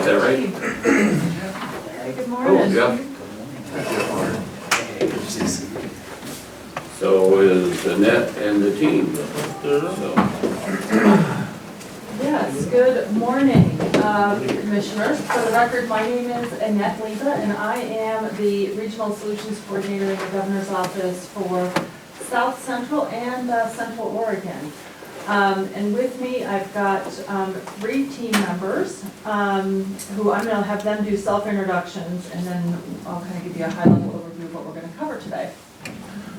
that right? Hey, good Oh, morning. yeah. So is Annette and the team. So, Yes, good morning, Commissioners. For the record, my name is Annette Leva, and I am the Regional Solutions Coordinator in the Governor's Office for South Central and Central Oregon. And with me, I've got 3 team members who I'm going to have them do self-introductions, and then I'll kind of give you a high-level overview of what we're going to cover today.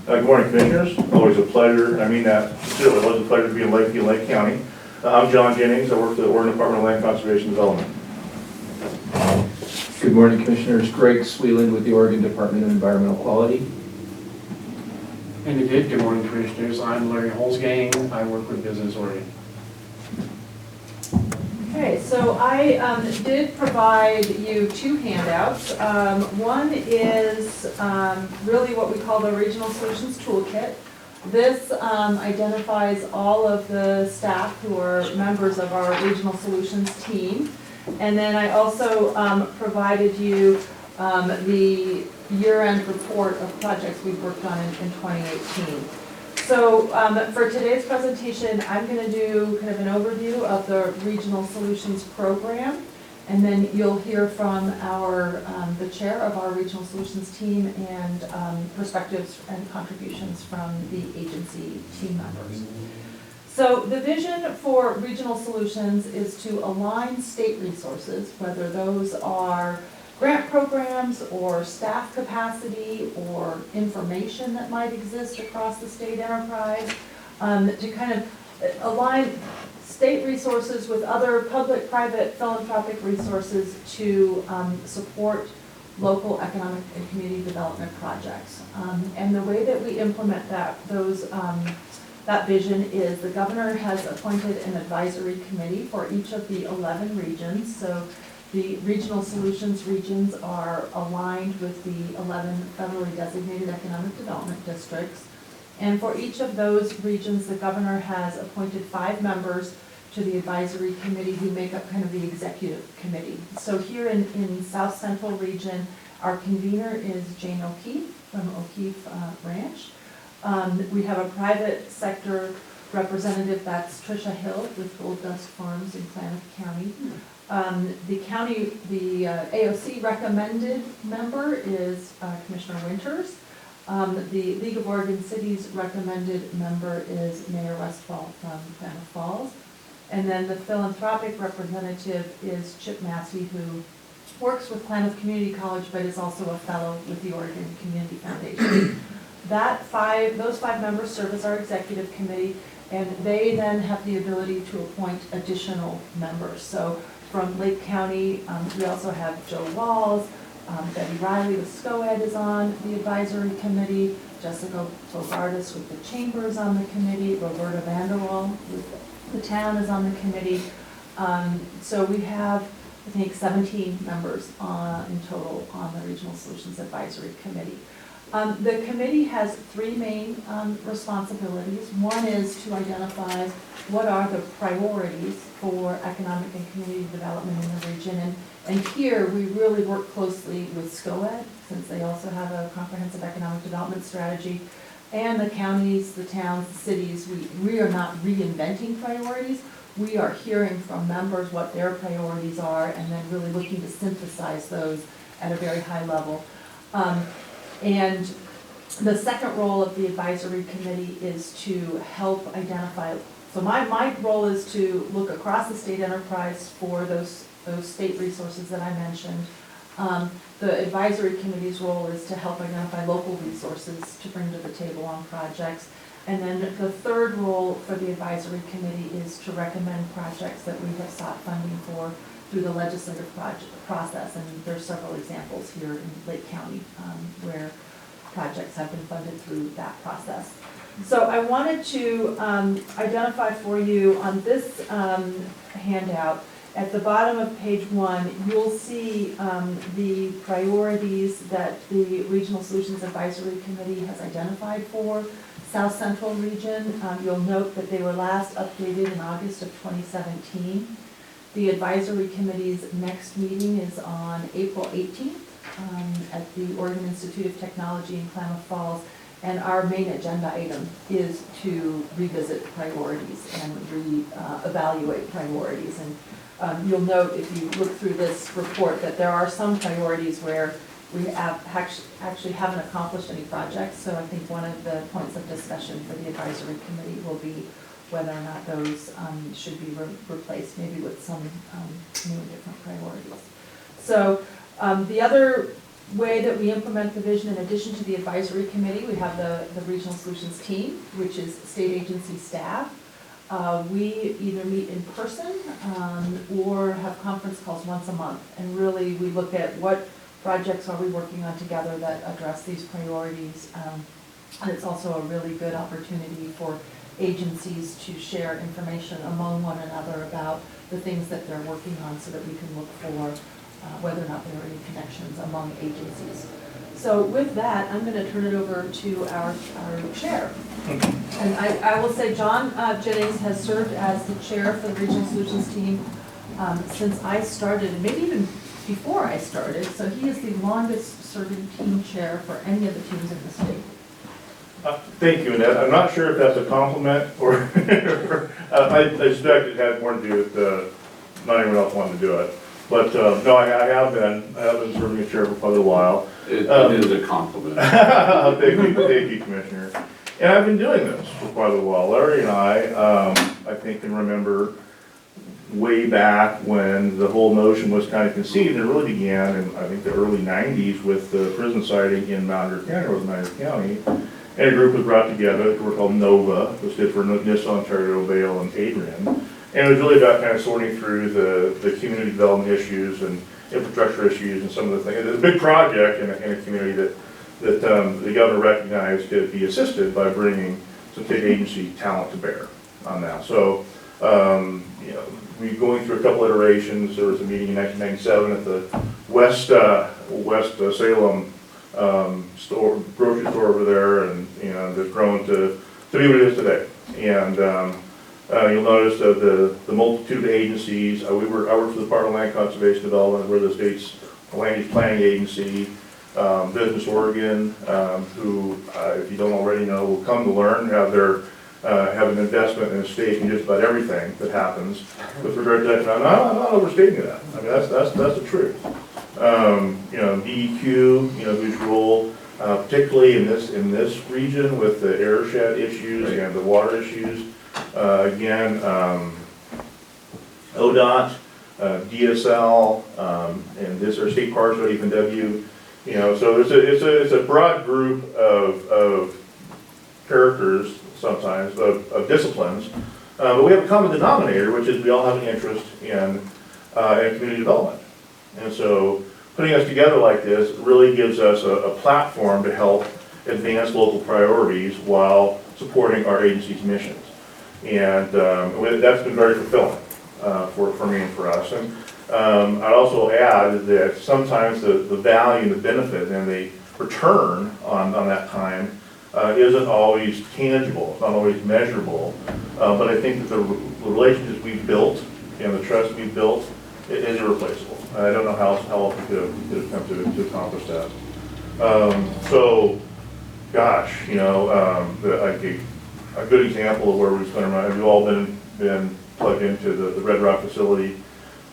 Good morning, Commissioners. Always a pleasure. I mean that sincerely. Always a pleasure to be in Lakeview, Lake County. I'm John Jennings. I work for the Oregon Department of Land Conservation Development. Good morning, Commissioners. Greg Sweeland with the Oregon Department of Environmental Quality. And you did. Good morning, Commissioners. I'm Larry Holzgang. I work with Business Oregon. Okay, so I did provide you 2 handouts. One is really what we call the Regional Solutions Toolkit. This identifies all of the staff who are members of our Regional Solutions team. And then I also provided you the year-end report of projects we've worked on in 2018. So for today's presentation, I'm going to do kind of an overview of the Regional Solutions Program, and then you'll hear from the chair of our Regional Solutions team and perspectives and contributions from the agency team members. So the vision for Regional Solutions is to align state resources, whether those are grant programs or staff capacity or information that might exist across the state enterprise, to kind of align state resources with other public, private, philanthropic resources to support local economic and community development projects. And the way that we implement that vision is the governor has appointed an advisory committee for each of the 11 regions. So the Regional Solutions regions are aligned with the 11 federally designated economic development districts. And for each of those regions, the governor has appointed 5 members to the advisory committee who make up kind of the executive committee. So here in South Central region, our convener is Jane O'Keefe from O'Keefe Ranch. We have a private sector representative, that's Tricia Hill with Gold Dust Farms in Klamath County. The AOC recommended member is Commissioner Winters. The League of Oregon Cities recommended member is Mayor Westfall from Klamath Falls. And then the philanthropic representative is Chip Massey, who works with Klamath Community College, but is also a fellow with the Oregon Community Foundation. Those 5 members serve as our executive committee, and they then have the ability to appoint additional members. So from Lake County, we also have Joe Walls, Betty Riley with SCOED is on the advisory committee, Jessica Bogardus with the chamber is on the committee, Roberta Vanderwall with the town is on the committee. So we have, I think, 17 members in total on the Regional Solutions Advisory Committee. The committee has 3 main responsibilities. One is to identify what are the priorities for economic and community development in the region. And here we really work closely with SCOED, since they also have a comprehensive economic development strategy, and the counties, the towns, the cities. We are not reinventing priorities. We are hearing from members what their priorities are and then really looking to synthesize those at a very high level. And the second role of the advisory committee is to help identify, so my role is to look across the state enterprise for those state resources that I mentioned. The advisory committee's role is to help identify local resources to bring to the table on projects. And then the third role for the advisory committee is to recommend projects that we have sought funding for through the legislative process. And there's several examples here in Lake County where projects have been funded through that process. So I wanted to identify for you on this handout, at the bottom of page 1, you'll see the priorities that the Regional Solutions Advisory Committee has identified for South Central region. You'll note that they were last updated in August of 2017. The advisory committee's next meeting is on April 18th at the Oregon Institute of Technology in Klamath Falls. And our main agenda item is to revisit priorities and evaluate priorities. And you'll note if you look through this report that there are some priorities where we actually haven't accomplished any projects. So I think one of the points of discussion for the advisory committee will be whether or not those should be replaced, maybe with some new and different priorities. So the other way that we implement the vision, in addition to the advisory committee, we have the regional solutions team, which is state agency staff. We either meet in person or have conference calls once a month. And really, we look at what projects are we working on together that address these priorities. And it's also a really good opportunity for agencies to share information among one another about the things that they're working on so that we can look for whether or not there are any connections among agencies. So with that, I'm going to turn it over to our chair. And I will say John Jennings has served as the chair for the Regional Solutions team since I started, and maybe even before I started. So he is the longest serving team chair for any of the teams in the state. Thank you, Annette. I'm not sure if that's a compliment or I suspect it had more to do with not anyone else wanting to do it. But no, I have been serving as chair for quite a while. It is a compliment. Thank you, Commissioner. And I've been doing this for quite a while. Larry and I think can remember way back when the whole notion was kind of conceived, and it really began in, I think, the early 90s with the prison siting in Mount County, Rosemary County. And a group was brought together, we were called NOVA, which stood for Nissa, Ontario, Vail, and Adrian. And it was really about kind of sorting through the community development issues and infrastructure issues and some of the things. It's a big project in a community that the governor recognized could be assisted by bringing some state agency talent to bear on that. So, you know, we're going through a couple iterations. There was a meeting in 1997 at the West Salem grocery store over there, and you know, it's grown to be what it is today. And you'll notice the multitude of agencies. I work for the Department of Land Conservation Development. We're the state's land use planning agency. Business Oregon, who, if you don't already know, will come to learn, have an investment in the state in just about everything that happens with regard to that. I'm not overstating that. I mean, that's the truth. You know, DEQ, you know, whose role, particularly in this region with the airshed issues and the water issues. Again, ODOT, DSL, and this are state parks, ODFW. You know, so it's a broad group of characters sometimes, of disciplines, but we have a common denominator, which is we all have an interest in community development. And so putting us together like this really gives us a platform to help advance local priorities while supporting our agency's missions. And that's been very fulfilling for me and for us. And I'd also add that sometimes the value and the benefit and the return on that time isn't always tangible, it's not always measurable, but I think that the relationships we've built and the trust we've built is irreplaceable. I don't know how else we could have come to accomplish that. So, gosh, you know, a good example of where we're spending money, we've all been plugged into the Red Rock facility.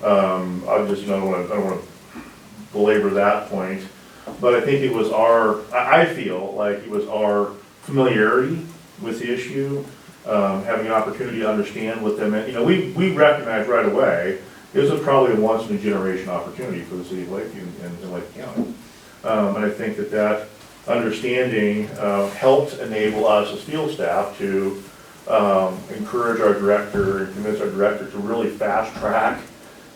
I just don't want to belabor that point, but I think it was I feel like it was our familiarity with the issue, having an opportunity to understand what they meant. You know, we recognized right away this was probably a once in a generation opportunity for the city of Lakeview and Lake County. And I think that understanding helped enable us as field staff to encourage our director and convince our director to really fast track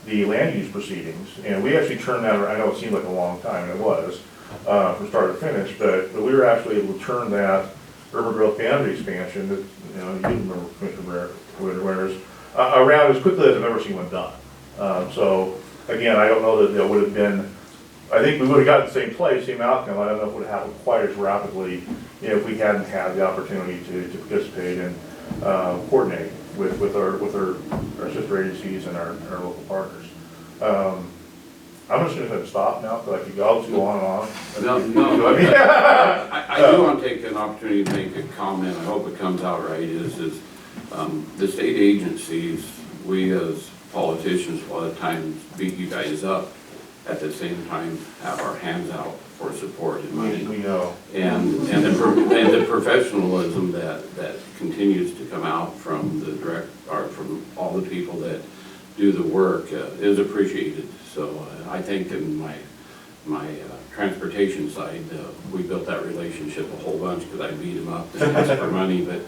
the land use proceedings. And we actually turned that around. I know it seemed like a long time, and it was from start to finish, but we were actually able to turn that urban growth boundary expansion that, you know, you remember Commissioner Winters, around as quickly as I've ever seen one done. So again, I don't know that there would have been, I think we would have gotten the same place, same outcome. I don't know if it would have happened quite as rapidly if we hadn't had the opportunity to participate and coordinate. with our sister agencies and our local partners. I'm just gonna stop now, because I could go on and on. No, I do want to take an opportunity to make a comment, I hope it comes out right, is the state agencies, we as politicians, a lot of times beat you guys up, at the same time have our hands out for support and money. We know. And the professionalism that continues to come out from from all the people that do the work is appreciated. So I think in my transportation side, we built that relationship a whole bunch, because I beat them up and asked for money. But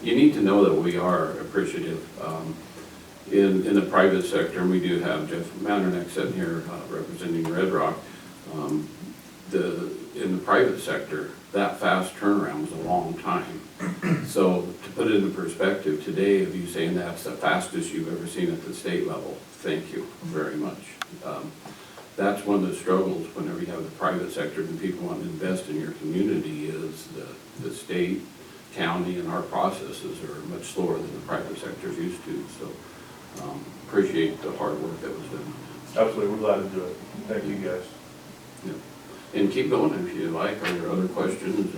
you need to know that we are appreciative. In the private sector, and we do have Jeff Manderneck sitting here representing Red Rock. In the private sector, that fast turnaround is a long time. So to put it into perspective, today, of you saying that's the fastest you've ever seen at the state level, thank you very much. That's one of the struggles whenever you have the private sector and people want to invest in your community, is the state, county, and our processes are much slower than the private sector is used to. So appreciate the hard work that was done. Absolutely, we're glad to do it. Thank you, guys. Yeah. And keep going if you like. Are there other questions?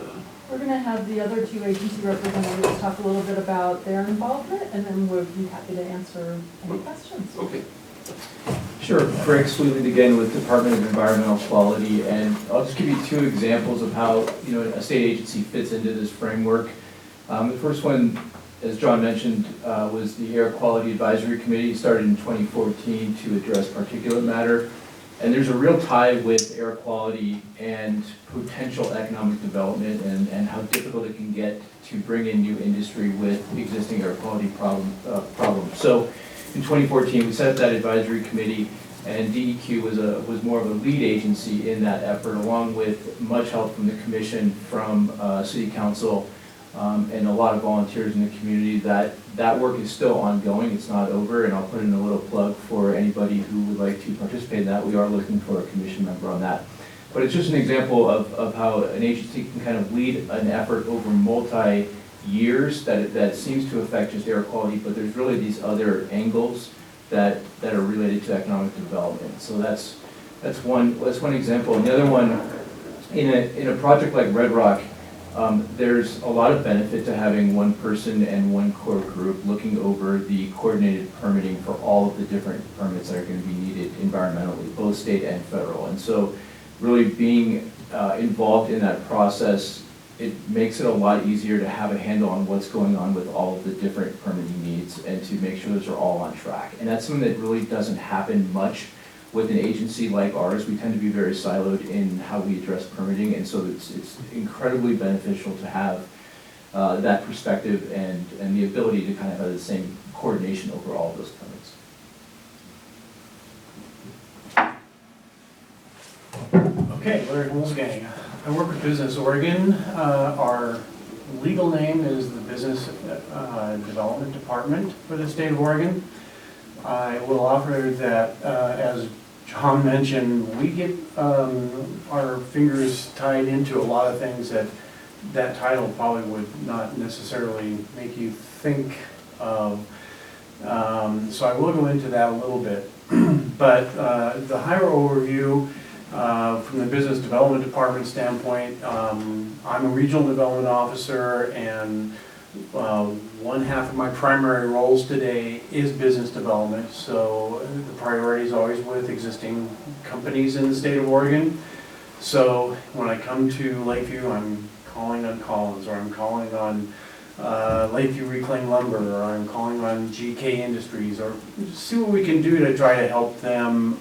We're going to have the other two agency representatives talk a little bit about their involvement, and then we'll be happy to answer any questions. Okay. Sure, Greg Sweeland again with Department of Environmental Quality, and I'll just give you two examples of how a state agency fits into this framework. The first one, as John mentioned, was the Air Quality Advisory Committee, started in 2014 to address particulate matter. And there's a real tie with air quality and potential economic development, and how difficult it can get to bring in new industry with existing air quality problems. So in 2014, we set up that advisory committee, and DEQ was more of a lead agency in that effort, along with much help from the commission, from city council, and a lot of volunteers in the community. That work is still ongoing, it's not over, and I'll put in a little plug for anybody who would like to participate in that. We are looking for a commission member on that. But it's just an example of how an agency can kind of lead an effort over multi-years that seems to affect just air quality, but there's really these other angles that are related to economic development. So that's one example. And the other one, in a project like Red Rock, there's a lot of benefit to having one person and one core group looking over the coordinated permitting for all of the different permits that are going to be needed environmentally, both state and federal. And so really being involved in that process, it makes it a lot easier to have a handle on what's going on with all of the different permitting needs, and to make sure those are all on track. And that's something that really doesn't happen much with an agency like ours. We tend to be very siloed in how we address permitting, and so it's incredibly beneficial to have that perspective and the ability to kind of have the same coordination over all of those permits. Okay, Larry Holzgang. I work with Business Oregon. Our legal name is the Business Development Department for the state of Oregon. I will offer that, as John mentioned, we get our fingers tied into a lot of things that title probably would not necessarily make you think of. So I will go into that a little bit. But the higher overview, from the Business Development Department standpoint, I'm a Regional Development Officer, and one half of my primary roles today is business development. So the priority is always with existing companies in the state of Oregon. So when I come to Lakeview, I'm calling on Collins, or I'm calling on Lakeview Reclaimed Lumber, or I'm calling on GK Industries, or see what we can do to try to help them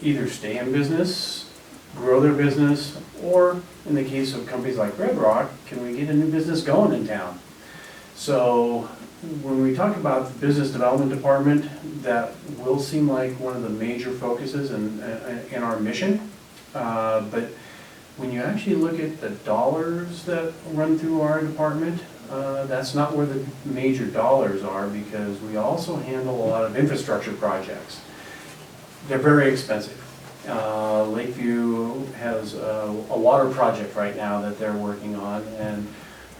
either stay in business, grow their business, or in the case of companies like Red Rock, can we get a new business going in town? So when we talk about the Business Development Department, that will seem like one of the major focuses in our mission. But when you actually look at the dollars that run through our department, that's not where the major dollars are, because we also handle a lot of infrastructure projects. They're very expensive. Lakeview has a water project right now that they're working on, and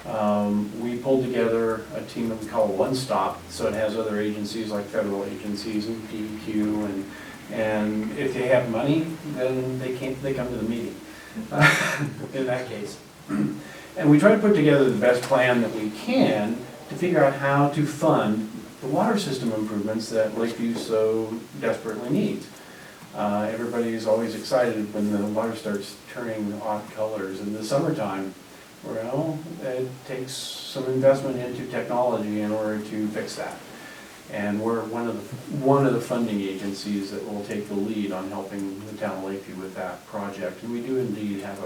We pulled together a team that we call One Stop, so it has other agencies like federal agencies and DEQ, and if they have money, then they come to the meeting, in that case. And we try to put together the best plan that we can to figure out how to fund the water system improvements that Lakeview so desperately needs. Everybody is always excited when the water starts turning odd colors in the summertime. Well, it takes some investment into technology in order to fix that. And we're one of the funding agencies that will take the lead on helping the town of Lakeview with that project. And we do indeed have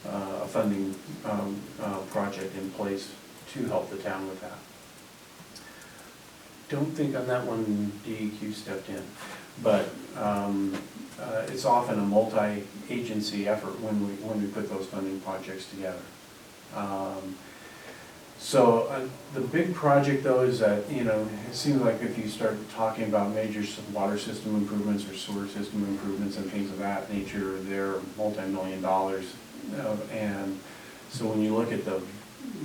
a funding project in place to help the town with that. Don't think on that one DEQ stepped in, but it's often a multi-agency effort when we put those funding projects together. So the big project though is that, you know, it seems like if you start talking about major water system improvements or sewer system improvements and things of that nature, they're multi-million dollars. And so when you look at the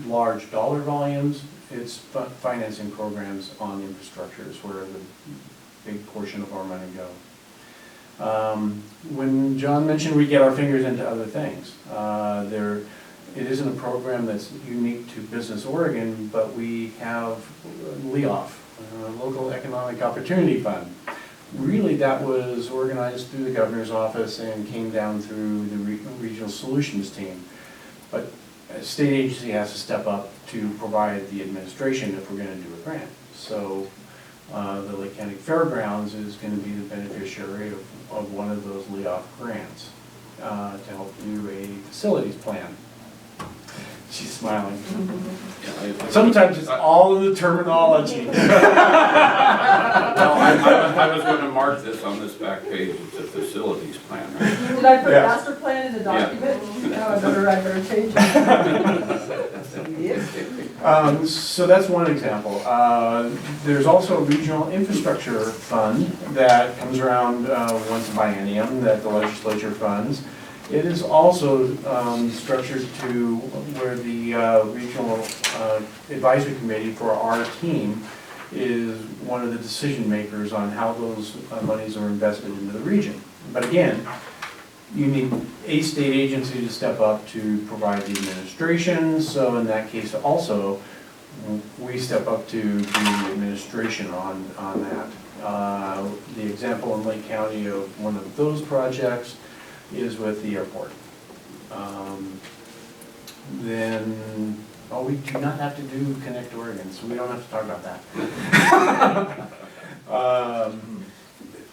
large dollar volumes, it's financing programs on infrastructure is where the big portion of our money go. When John mentioned we get our fingers into other things, it isn't a program that's unique to Business Oregon, but we have LEOF, Local Economic Opportunity Fund. Really, that was organized through the governor's office and came down through the regional solutions team. But a state agency has to step up to provide the administration if we're going to do a grant. So the Lake County Fairgrounds is going to be the beneficiary of one of those LEOF grants to help do a facilities plan. She's smiling. Sometimes it's all in the terminology. Well, I was going to mark this on this back page, it's a facilities plan, right? Did I put Yes. master plan in the document? No, I better change it. So that's one example. There's also a regional infrastructure fund that comes around once a biennium that the legislature funds. It is also structured to where the regional advisory committee for our team is one of the decision makers on how those monies are invested into the region. But again, you need a state agency to step up to provide the administration. So in that case also, we step up to do the administration on that. The example in Lake County of one of those projects is with the airport. Then, we do not have to do Connect Oregon, so we don't have to talk about that.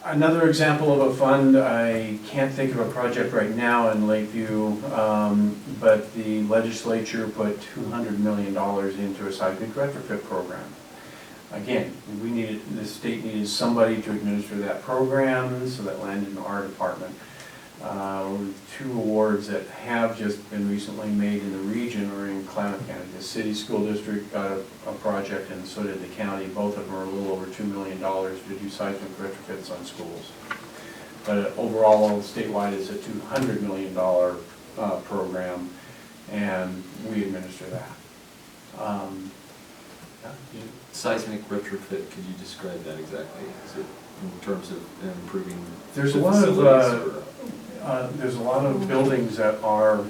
Another example of a fund, I can't think of a project right now in Lakeview, but the legislature put $200 million into a Seismic Retrofit program. Again, the state needed somebody to administer that program, so that landed in our department. 2 awards that have just been recently made in the region or in Klamath County. The city school district got a project, and so did the county. Both of them are a little over $2 million to do seismic retrofits on schools. But overall, statewide, it's a $200 million program, and we administer that. Seismic retrofit, could you describe that exactly? Is it in terms of improving There's a the lot of facilities, there's a lot of buildings that are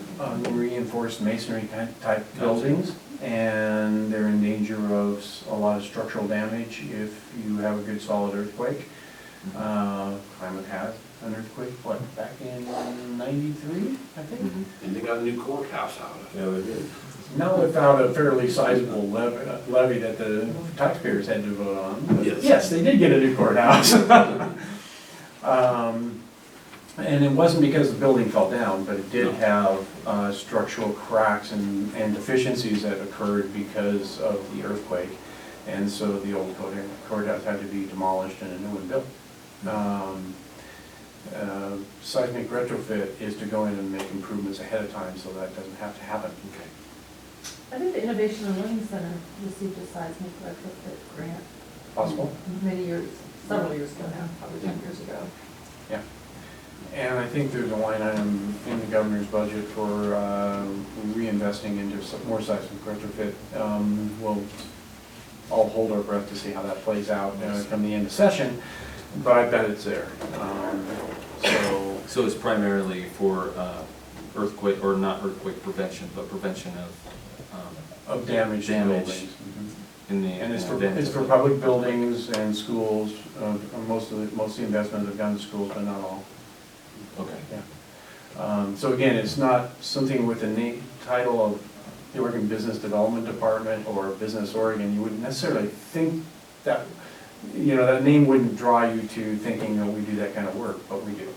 reinforced masonry type buildings, and they're in danger of a lot of structural damage if you have a good solid earthquake. Klamath had an earthquake, back in '93, I think? And they got a new courthouse out of it. Yeah, they did. Now without a fairly sizable levy that the taxpayers had to vote on. But Yes. yes, they did get a new courthouse. And it wasn't because the building fell down, but it did have structural cracks and deficiencies that occurred because of the earthquake. And so the old courthouse had to be demolished and a new one built. Seismic retrofit is to go in and make improvements ahead of time so that doesn't have to happen. Okay. I think the Innovation and Learning Center received a seismic retrofit grant. Possible? Many years, several years ago now, probably 10 years ago. Yeah. And I think there's a line item in the governor's budget for reinvesting into some more seismic retrofit. I'll hold our breath to see how that plays out come the end of session, but I bet it's there. So it's primarily for earthquake, or not earthquake prevention, but prevention Of damage. Damage. In the. And it's for public buildings and schools. Most of the investments have gone to schools, but not all. Okay. Yeah. So again, it's not something with the title of the Oregon Business Development Department or Business Oregon. You wouldn't necessarily think that, that name wouldn't draw you to thinking that we do that kind of work, but we do.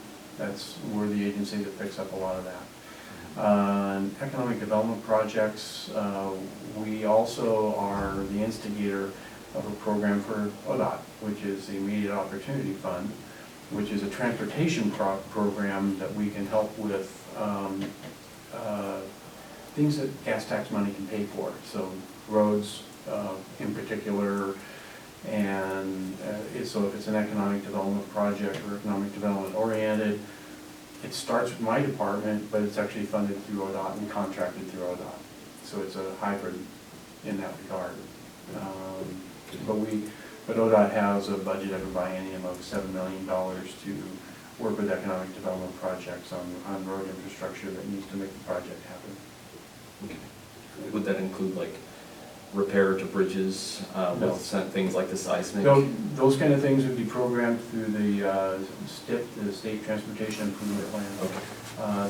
We're the agency that picks up a lot of that. Economic development projects, we also are the instigator of a program for ODOT, which is the Immediate Opportunity Fund, which is a transportation program that we can help with things that gas tax money can pay for. So roads in particular, and so if it's an economic development project or economic development oriented, it starts with my department, but it's actually funded through ODOT and contracted through ODOT. So it's a hybrid in that regard. But ODOT has a budget every biennium of $7 million to work with economic development projects on road infrastructure that needs to make the project happen. Okay. Would that include like repair to bridges, No. with things like the seismic? Those kind of things would be programmed through the STIP, the State Transportation Improvement Plan. Okay.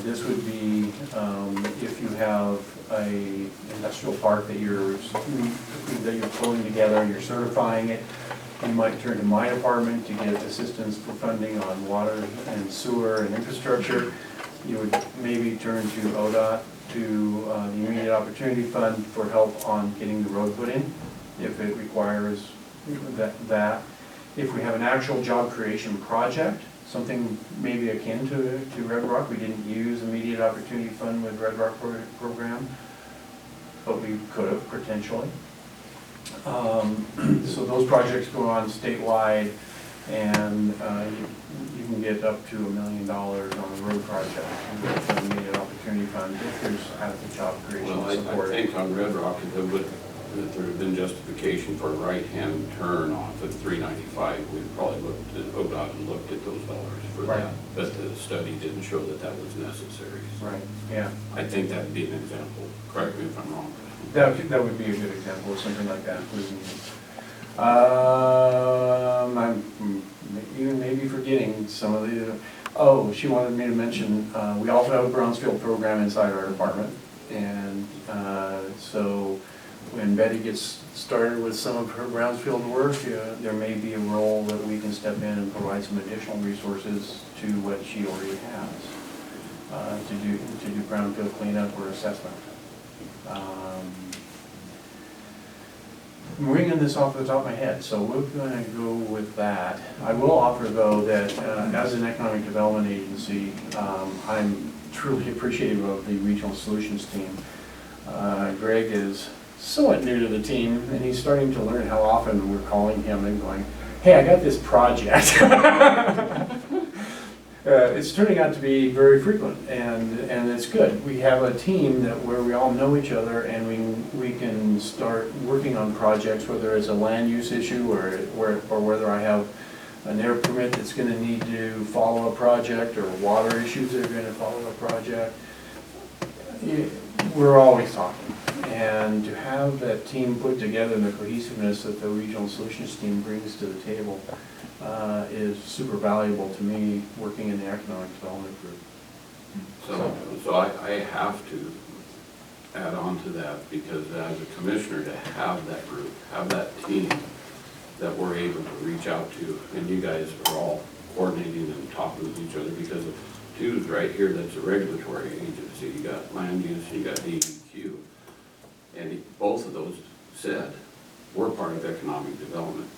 This would be if you have a industrial park that you're pulling together, you're certifying it, you might turn to my department to get assistance for funding on water and sewer and infrastructure. You would maybe turn to ODOT, to the Immediate Opportunity Fund for help on getting the road put in, if it requires that. If we have an actual job creation project, something maybe akin to Red Rock, we didn't use Immediate Opportunity Fund with Red Rock program, but we could have potentially. So those projects go on statewide, and you can get up to $1 million on a road project with the Immediate Opportunity Fund if there's adequate job creation Well, I support. think on Red Rock, that there had been justification for a right-hand turn off of 395. We probably looked at ODOT and looked at those dollars for Right. that, but the study didn't show that that was necessary. So Right, yeah. I think that'd be an example. Correct me if I'm wrong. That would be a good example of something like that. I'm even maybe forgetting some of the, she wanted me to mention, we also have a Brownsfield program inside our department. And so when Betty gets started with some of her Brownsfield work, there may be a role that we can step in and provide some additional resources to what she already has to do Brownfield cleanup or assessment. I'm reading this off the top of my head, so we're going to go with that. I will offer, though, that as an economic development agency, I'm truly appreciative of the regional solutions team. Greg is somewhat new to the team, and he's starting to learn how often we're calling him and going, hey, I got this project. It's turning out to be very frequent, and it's good. We have a team where we all know each other, and we can start working on projects, whether it's a land use issue or whether I have an air permit that's going to need to follow a project, or water issues that are going to follow a project. We're always talking, and to have that team put together and the cohesiveness that the regional solutions team brings to the table is super valuable to me working in the economic development group. So I have to add on to that, because as a commissioner, to have that group, have that team that we're able to reach out to, and you guys are all coordinating and talking with each other, because of two's right here, that's a regulatory agency. You got land use, you got DEQ, and both of those said we're part of economic development.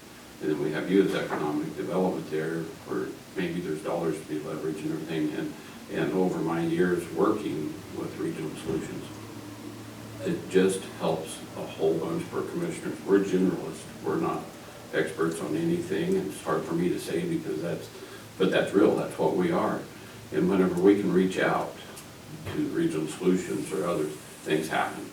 And then we have you as economic development there, where maybe there's dollars to be leveraged and everything. And over my years working with regional solutions, it just helps a whole bunch for commissioners. We're generalists. We're not experts on anything. And it's hard for me to say, because that's real. That's what we are. And whenever we can reach out to Regional Solutions or other things happen,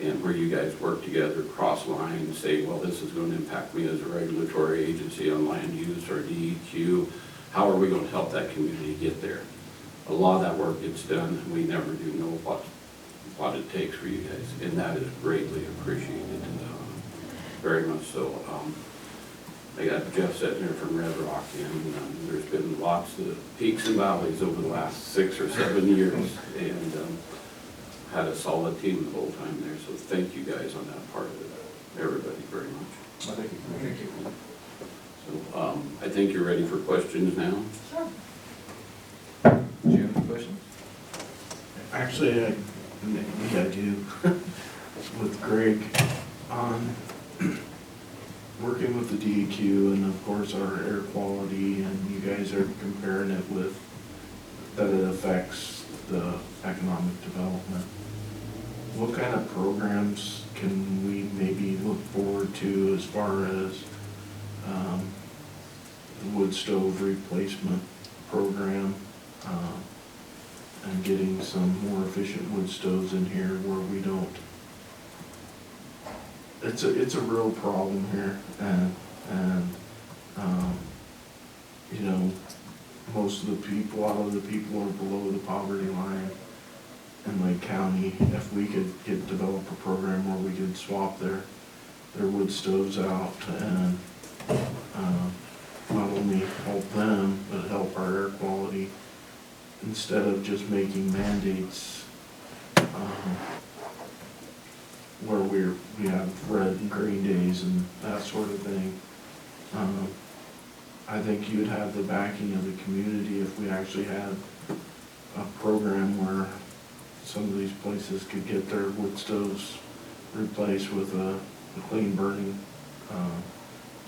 and where you guys work together, cross lines, say, well, this is going to impact me as a regulatory agency on land use or DEQ, how are we going to help that community get there? A lot of that work gets done, and we never do know what it takes for you guys, and that is greatly appreciated, very much so. I got Jeff sitting here from Red Rock, and there's been lots of peaks and valleys over the last 6 or 7 years, and had a solid team the whole time there, so thank you guys on that part of it, everybody, very much. Thank you. Thank you. So I think you're ready for questions now. Sure. Do you have any questions? Actually, I think I do, with Greg on working with the DEQ and of course our air quality, and you guys are comparing it with that it affects the economic development. What kind of programs can we maybe look forward to as far as the wood stove replacement program? And getting some more efficient wood stoves in here where we don't. It's a real problem here, and you know, most of the people, a lot of the people are below the poverty line in Lake County. If we could develop a program where we could swap their wood stoves out and not only help them but help our air quality, instead of just making mandates where we have red and green days and that sort of thing. I think you'd have the backing of the community if we actually had a program where some of these places could get their wood stoves replaced with a clean burning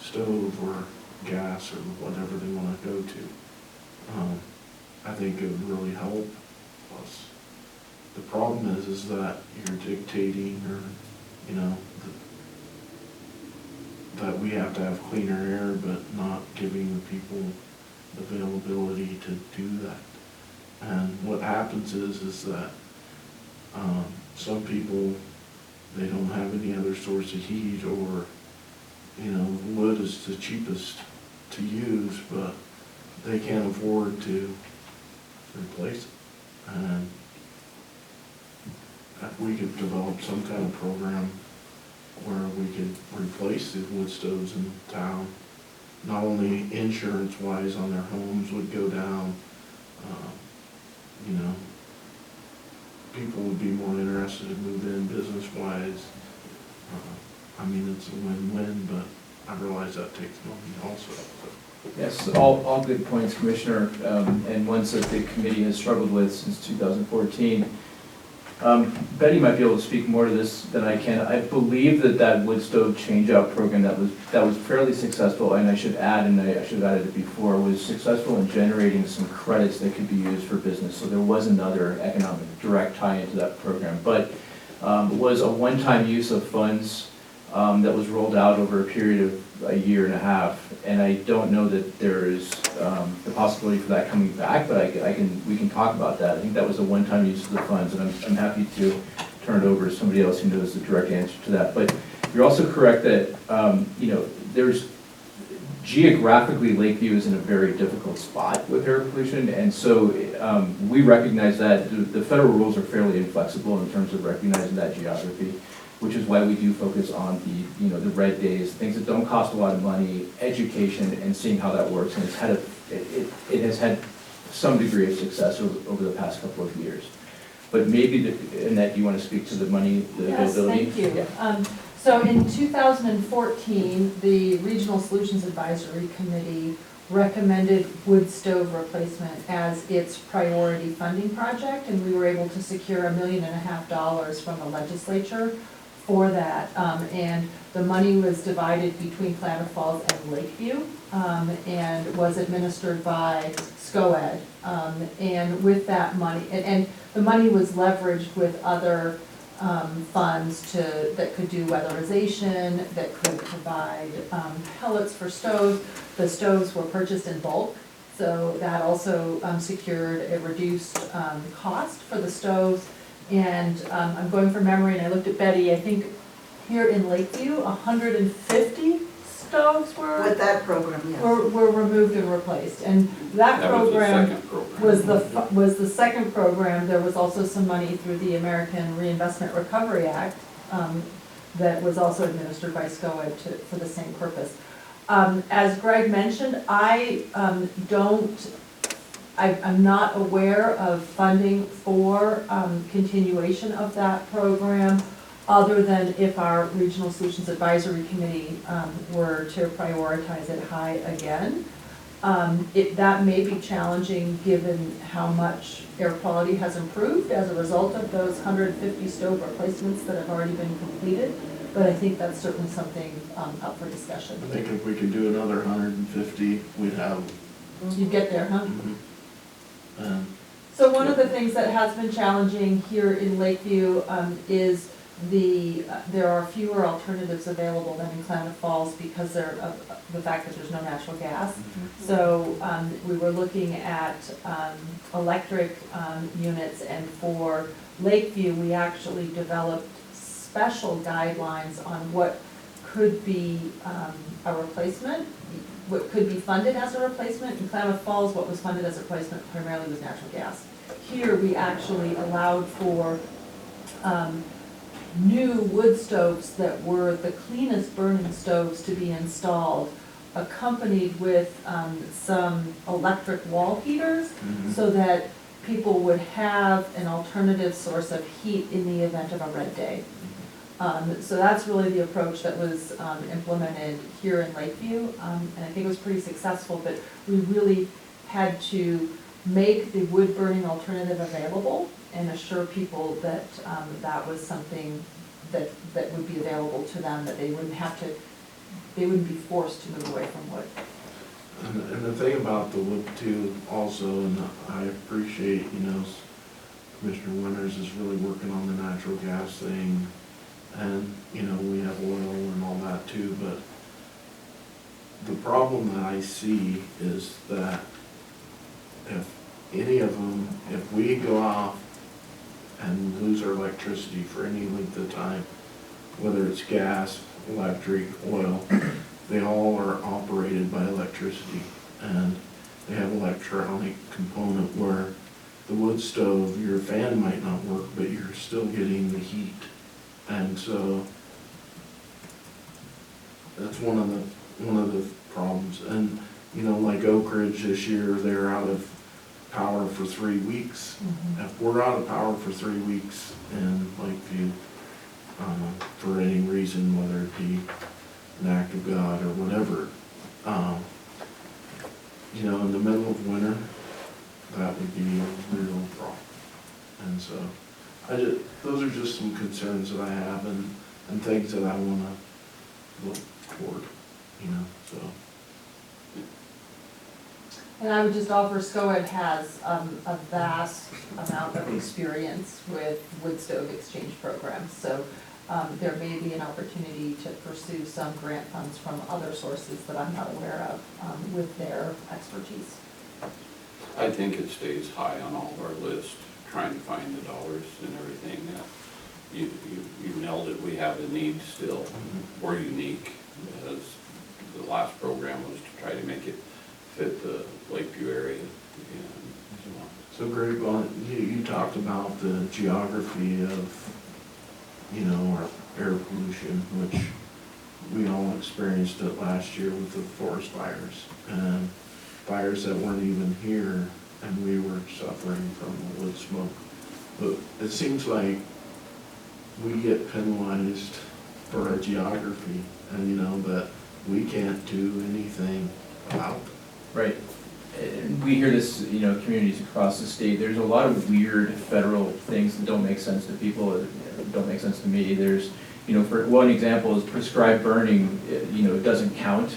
stove or gas or whatever they want to go to. I think it would really help us. The problem is that you're dictating, or, you know, that we have to have cleaner air, but not giving the people the availability to do that. And what happens is that some people, they don't have any other source of heat, or, you know, wood is the cheapest to use, but they can't afford to replace it. And if we could develop some kind of program where we could replace the wood stoves in town, not only insurance-wise on their homes would go down, you know, people would be more interested to move in business-wise. I mean, it's a win-win, but I realize that takes money also. So. Yes, all good points, Commissioner, and ones that the committee has struggled with since 2014. Betty might be able to speak more to this than I can. I believe that wood stove change-out program that was fairly successful, and I should add, and I should have added it before, was successful in generating some credits that could be used for business. So there was another economic direct tie into that program, but was a one-time use of funds that was rolled out over a period of a year and a half, and I don't know that there is the possibility for that coming back, but we can talk about that. I think that was a one-time use of the funds, and I'm happy to turn it over to somebody else who knows the direct answer to that. But you're also correct that you know, there's geographically Lakeview is in a very difficult spot with air pollution, and so we recognize that the federal rules are fairly inflexible in terms of recognizing that geography, which is why we do focus on the, you know, the red days, things that don't cost a lot of money, education, and seeing how that works. And it has had some degree of success over the past couple of years. But maybe, Annette, you want to speak to the money, the availability? Yes, thank you. Yeah. So in 2014, the Regional Solutions Advisory Committee recommended wood stove replacement as its priority funding project, and we were able to secure $1.5 million from the legislature for that. And the money was divided between Klamath Falls and Lakeview, and was administered by SCOED. And with that money, and the money was leveraged with other funds that could do weatherization, that could provide pellets for stoves. The stoves were purchased in bulk, So that also secured a reduced cost for the stoves. And I'm going from memory, and I looked at Betty, I think here in Lakeview, 150 stoves With were that program, yes. removed and replaced. And that That was the program second program. was the second program. There was also some money through the American Reinvestment Recovery Act that was also administered by SCOA for the same purpose. As Greg mentioned, I'm not aware of funding for continuation of that program, other than if our Regional Solutions Advisory Committee were to prioritize it high again. That may be challenging given how much air quality has improved as a result of those 150 stove replacements that have already been completed, but I think that's certainly something up for discussion. I think if we could do another 150, we'd have, You get there, huh? and So one of the things that has been challenging here in Lakeview is there are fewer alternatives available than in Klamath Falls because of the fact that there's no natural gas. So we were looking at electric units, and for Lakeview, we actually developed special guidelines on what could be a replacement, what could be funded as a replacement. In Klamath Falls, what was funded as a replacement primarily was natural gas. Here, we actually allowed for new wood stoves that were the cleanest burning stoves to be installed, accompanied with some electric wall heaters, so that people would have an alternative source of heat in the event of a red day. So that's really the approach that was implemented here in Lakeview, and I think it was pretty successful, but we really had to make the wood burning alternative available and assure people that that was something that would be available to them, that they wouldn't be forced to move away from wood. And the thing about the wood too, also, and I appreciate, Commissioner Winters is really working on the natural gas thing, and, we have oil and all that too, but the problem that I see is that if any of them, if we go off and lose our electricity for any length of time, whether it's gas, electric, oil, they all are operated by electricity, and they have an electronic component where the wood stove, your fan might not work, but you're still getting the heat. And so that's one of the problems. And like Oak Ridge this year, they're out of power for 3 weeks. If we're out of power for 3 weeks in Lakeview, for any reason, whether it be an act of God or whatever, in the middle of winter, that would be a real problem. And so those are just some concerns that I have, and things that I want to look toward, so. And I would just offer, SCOA has a vast amount of experience with wood stove exchange programs. So there may be an opportunity to pursue some grant funds from other sources that I'm not aware of with their expertise. I think it stays high on all of our list, trying to find the dollars and everything. You nailed it, we have a need still. We're unique, as the last program was to try to make it fit the Lakeview area. So Greg, you talked about the geography of, our air pollution, which we all experienced it last year with the forest fires, and fires that weren't even here, and we were suffering from the wood smoke. But it seems like we get penalized for our geography, and that we can't do anything about it. Right. And we hear this, communities across the state. There's a lot of weird federal things that don't make sense to people, or don't make sense to me. There's, for one example is prescribed burning, it doesn't count,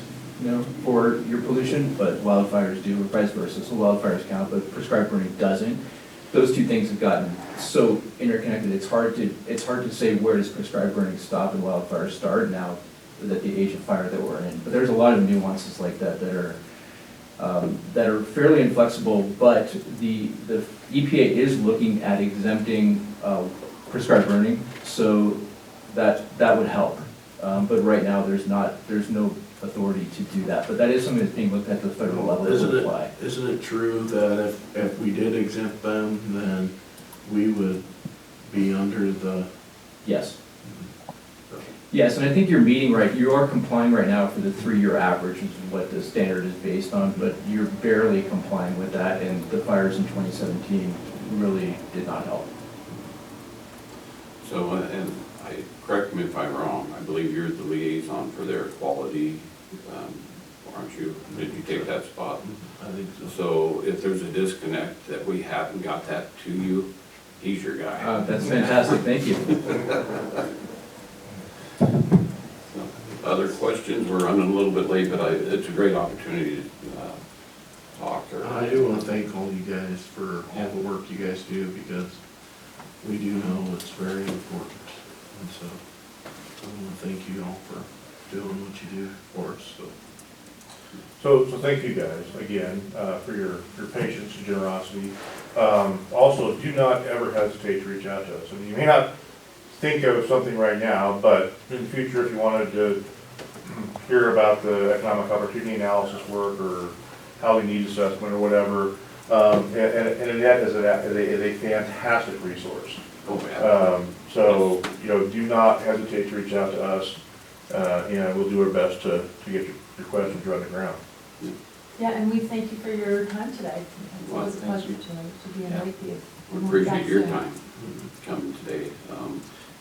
for your pollution, but wildfires do, or vice versa. So wildfires count, but prescribed burning doesn't. Those two things have gotten so interconnected, it's hard to say where does prescribed burning stop and wildfires start now that the age of fire that we're in. But there's a lot of nuances like that that are that are fairly inflexible, but the EPA is looking at exempting prescribed burning, so that would help. But right now, there's no authority to do that, but that is something that's being looked at the federal level to apply. Isn't it true that if we did exempt them, then we would be under the? Yes. Yes, and I think you're meeting right, you are complying right now for the 3-year average, which is what the standard is based on, but you're barely complying with that, and the fires in 2017 really did not help. So, correct me if I'm wrong, I believe you're the liaison for their quality, aren't you? Did you take that spot? I think so. So if there's a disconnect that we haven't got that to you, he's your guy. That's fantastic, thank you. Other questions? We're running a little bit late, but it's a great opportunity to talk. I do want to thank all you guys for all the work you guys do, because we do know it's very important. And so I want to thank you all for doing what you do for us, So thank you guys again for your patience and generosity. Also, do not ever hesitate to reach out to us. I mean, you may not think of something right now, but in the future, if you wanted to hear about the economic opportunity analysis work or housing needs assessment or whatever, and Annette is a fantastic resource. Oh, yeah. So, do not hesitate to reach out to us, and we'll do our best to get your questions right on the ground. Yeah, and we thank you for your time today. It's Well, always a thank pleasure you. to be in Yeah. Lakeview. We We'll be appreciate back your soon. time coming today.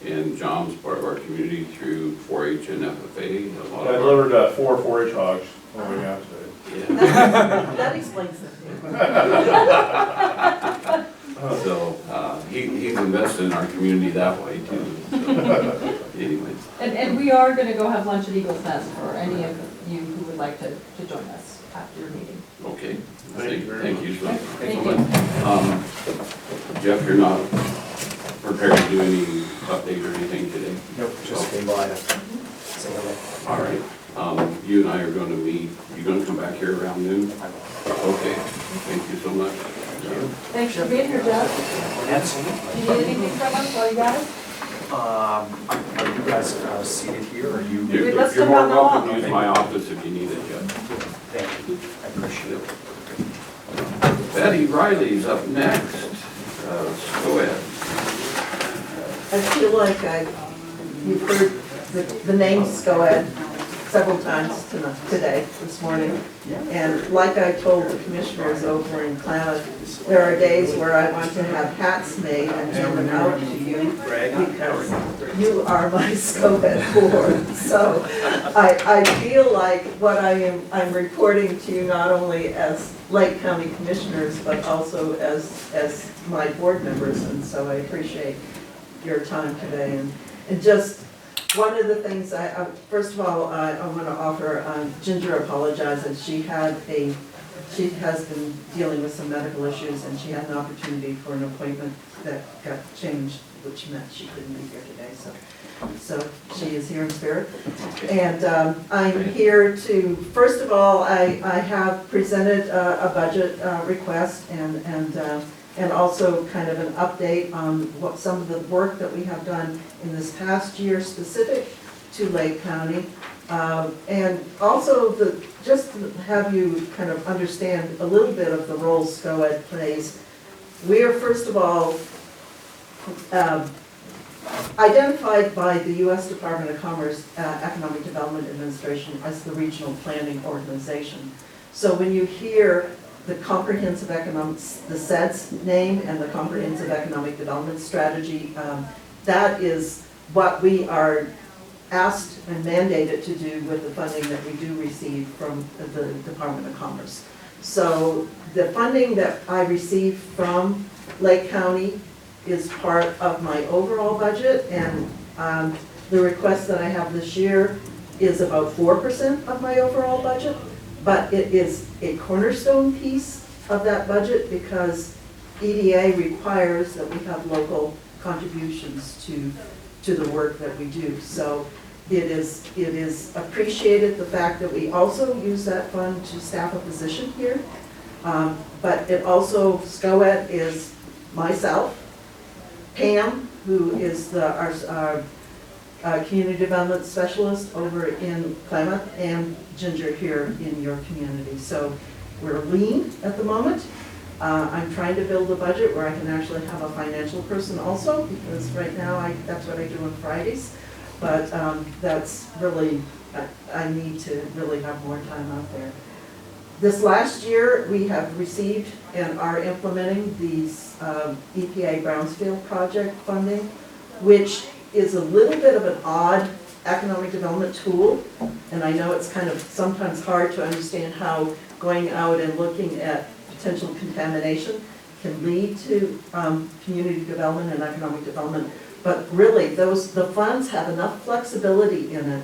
And John's part of our community through 4-H and FFA. A lot I of delivered 4 4-H hogs on the way out today. Yeah. That explains it. So he's invested in our community that way too. So, anyways, And we are gonna go have lunch at Eagle's Nest for any of you who would like to join us after your meeting. okay. Thank you very Thank you so Thank much. Jeff, you're not prepared to do any update or anything today? Nope, just came by to say hello. All right. You and I are going to meet. You're going to come back here around noon? Okay. Thank you so much. Thanks for being here, Jeff. Nancy, Do you need anything from us while you got us? are you guys seated here, or you? We'd love to You're come more on the welcome wall. to use my office if you need it, Jeff. Thank you, I appreciate it. Betty Riley's up next. Go ahead. I feel like you've heard the name SCOED several times today, this morning. And like I told the commissioners over in Klamath, there are days where I want to have hats made and hand them out to you because you are my SCOED board. So I feel like what I'm reporting to you not only as Lake County commissioners, but also as my board members. And so I appreciate your time today. And just one of the things, first of all, I want to offer, Ginger apologizes. She has been dealing with some medical issues, and she had an opportunity for an appointment that got changed, which meant she couldn't be here today. So she is here in spirit. And I'm here to, first of all, I have presented a budget request and also kind of an update on what some of the work that we have done in this past year specific to Lake County. And also just to have you kind of understand a little bit of the role SCOED plays. We are first of all identified by the U.S. Department of Commerce Economic Development Administration as the regional planning organization. So when you hear the comprehensive economics, the SEDS name and the comprehensive economic development strategy, that is what we are asked and mandated to do with the funding that we do receive from the Department of Commerce. So the funding that I receive from Lake County is part of my overall budget, and the request that I have this year is about 4% of my overall budget. But it is a cornerstone piece of that budget because EDA requires that we have local contributions to the work that we do. So it is appreciated, the fact that we also use that fund to staff a position here. But it also, SCOED is myself, Pam, who is our community development specialist over in Klamath, and Ginger here in your community. So we're lean at the moment. I'm trying to build a budget where I can actually have a financial person also, because right now that's what I do on Fridays. But that's really, I need to really have more time out there. This last year, we have received and are implementing these EPA Brownsfield project funding, which is a little bit of an odd economic development tool. And I know it's kind of sometimes hard to understand how going out and looking at potential contamination can lead to community development and economic development. But really, the funds have enough flexibility in it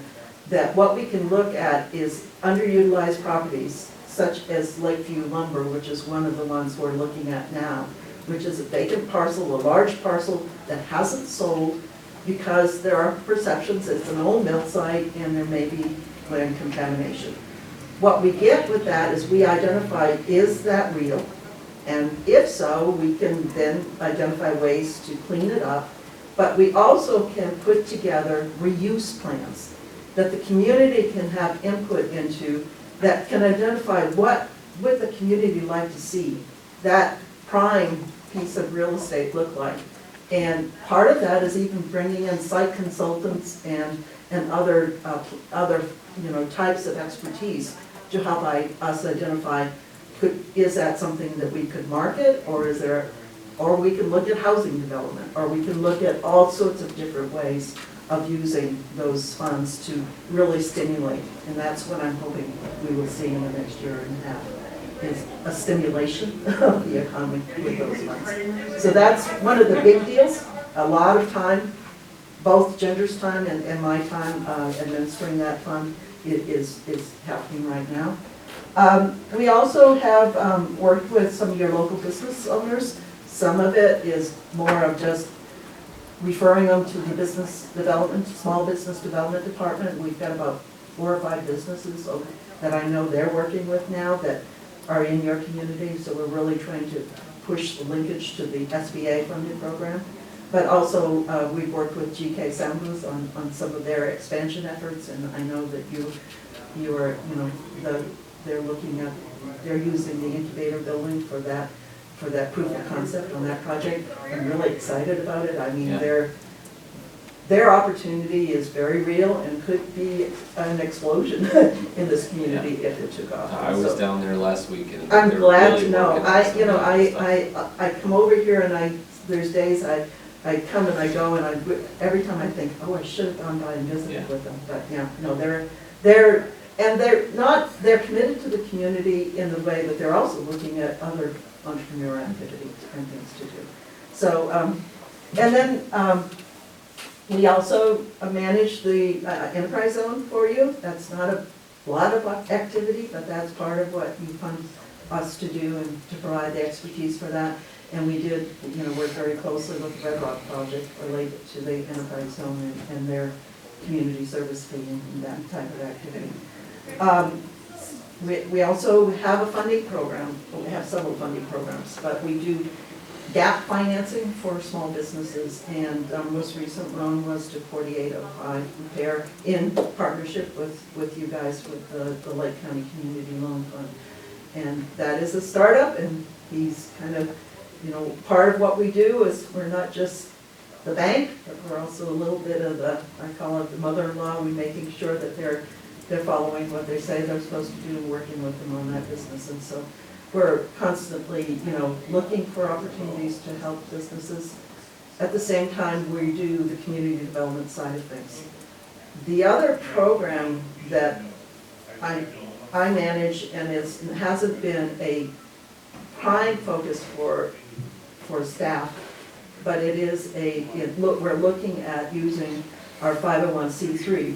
that what we can look at is underutilized properties, such as Lakeview Lumber, which is one of the ones we're looking at now, which is a vacant parcel, a large parcel that hasn't sold because there are perceptions it's an old mill site and there may be land contamination. What we get with that is we identify, is that real? And if so, we can then identify ways to clean it up. But we also can put together reuse plans that the community can have input into, that can identify what would the community like to see that prime piece of real estate look like. And part of that is even bringing in site consultants and other types of expertise to help us identify, is that something that we could market, or is there, or we can look at housing development, or we can look at all sorts of different ways of using those funds to really stimulate. And that's what I'm hoping we will see in the next year and a half, is a stimulation of the economy with those funds. So that's one of the big deals. A lot of time, both Ginger's time and my time administering that fund is happening right now. We also have worked with some of your local business owners. Some of it is more of just referring them to the business development, small business development department. We've got about 4 or 5 businesses that I know they're working with now that are in your community. So we're really trying to push the linkage to the SBA funded program. But also we've worked with GK Soundbooth on some of their expansion efforts, and I know that you are, they're looking at, they're using the incubator building for that proof of concept on that project. I'm really excited about it. I mean, Yeah. their opportunity is very real and could be an explosion in this community if it took off. I was So down there last week and I'm they're glad really to know. working on some good stuff. I come over here and there's days I come and I go and every time I think, oh, I should have gone by and visited with them. But yeah, no, they're committed to the community in the way that they're also looking at other entrepreneur activities and things to do. So, and then we also manage the enterprise zone for you. That's not a lot of activity, but that's part of what you fund us to do and to provide the expertise for that. And we did, work very closely with the Red Rock project related to the enterprise zone and their community service fee and that type of activity. We also have a funding program. Well, we have several funding programs, but we do gap financing for small businesses, and our most recent loan was to 4805 Repair in partnership with you guys with the Lake County Community Loan Fund. And that is a startup, and he's kind of, part of what we do is we're not just the bank, but we're also a little bit of the, I call it the mother-in-law. We're making sure that they're following what they say they're supposed to do and working with them on that business. And so we're constantly, looking for opportunities to help businesses. At the same time, we do the community development side of things. The other program that I manage, and hasn't been a prime focus for staff, but it is we're looking at using our 501c3,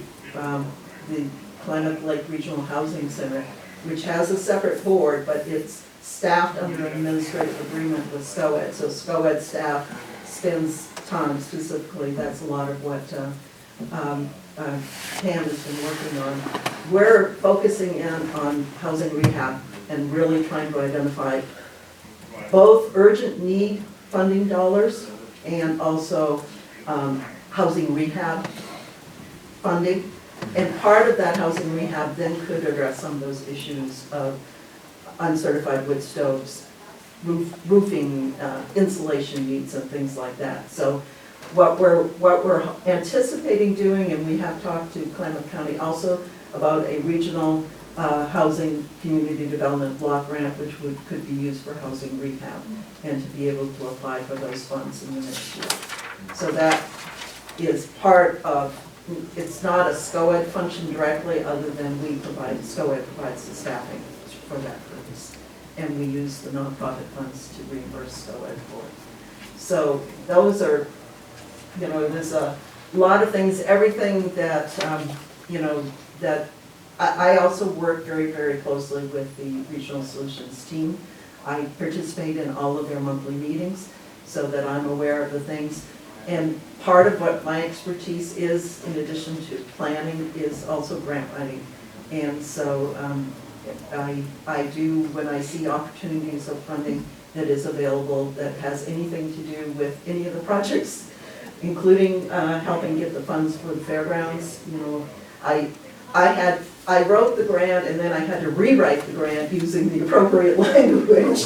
the Klineflake Regional Housing Center, which has a separate board, but it's staffed under an administrative agreement with SCOED. So SCOED staff spends time specifically. That's a lot of what Pam has been working on. We're focusing in on housing rehab and really trying to identify both urgent need funding dollars and also housing rehab funding. And part of that housing rehab then could address some of those issues of uncertified wood stoves, roofing, insulation needs and things like that. So what we're anticipating doing, and we have talked to Klamath County also about a regional housing community development block grant, which could be used for housing rehab, and to be able to apply for those funds in the next year. So that is part of, it's not a SCOED function directly, other than we provide, SCOED provides the staffing for that purpose. And we use the nonprofit funds to reimburse SCOED for it. So those are, there's a lot of things, everything that, that I also work very, very closely with the Regional Solutions team. I participate in all of their monthly meetings so that I'm aware of the things. And part of what my expertise is, in addition to planning, is also grant writing. And so I do, when I see opportunities of funding that is available that has anything to do with any of the projects, including helping get the funds for the fairgrounds, I wrote the grant and then I had to rewrite the grant using the appropriate language.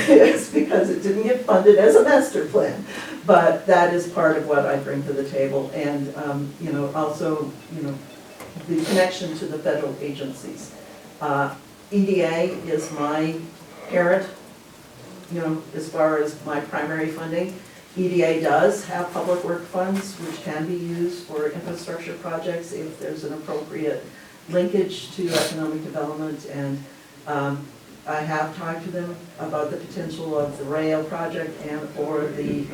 Yes, because it didn't get funded as a master plan. But that is part of what I bring to the table, and also the connection to the federal agencies. EDA is my parent, as far as my primary funding. EDA does have public work funds which can be used for infrastructure projects if there's an appropriate linkage to economic development, and I have talked to them about the potential of the rail project and or the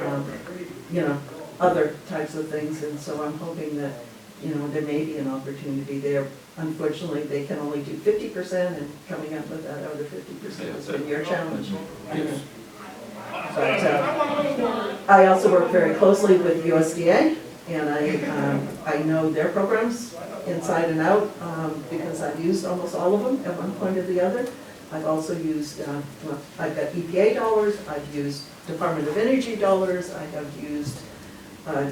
other types of things, and so I'm hoping that there may be an opportunity there. Unfortunately, they can only do 50%, and coming up with that other 50% has been your challenge. Yes. But I also work very closely with USDA, and I know their programs inside and out because I've used almost all of them at one point or the other. I've also used, I've got EPA dollars, I've used Department of Energy dollars, I have used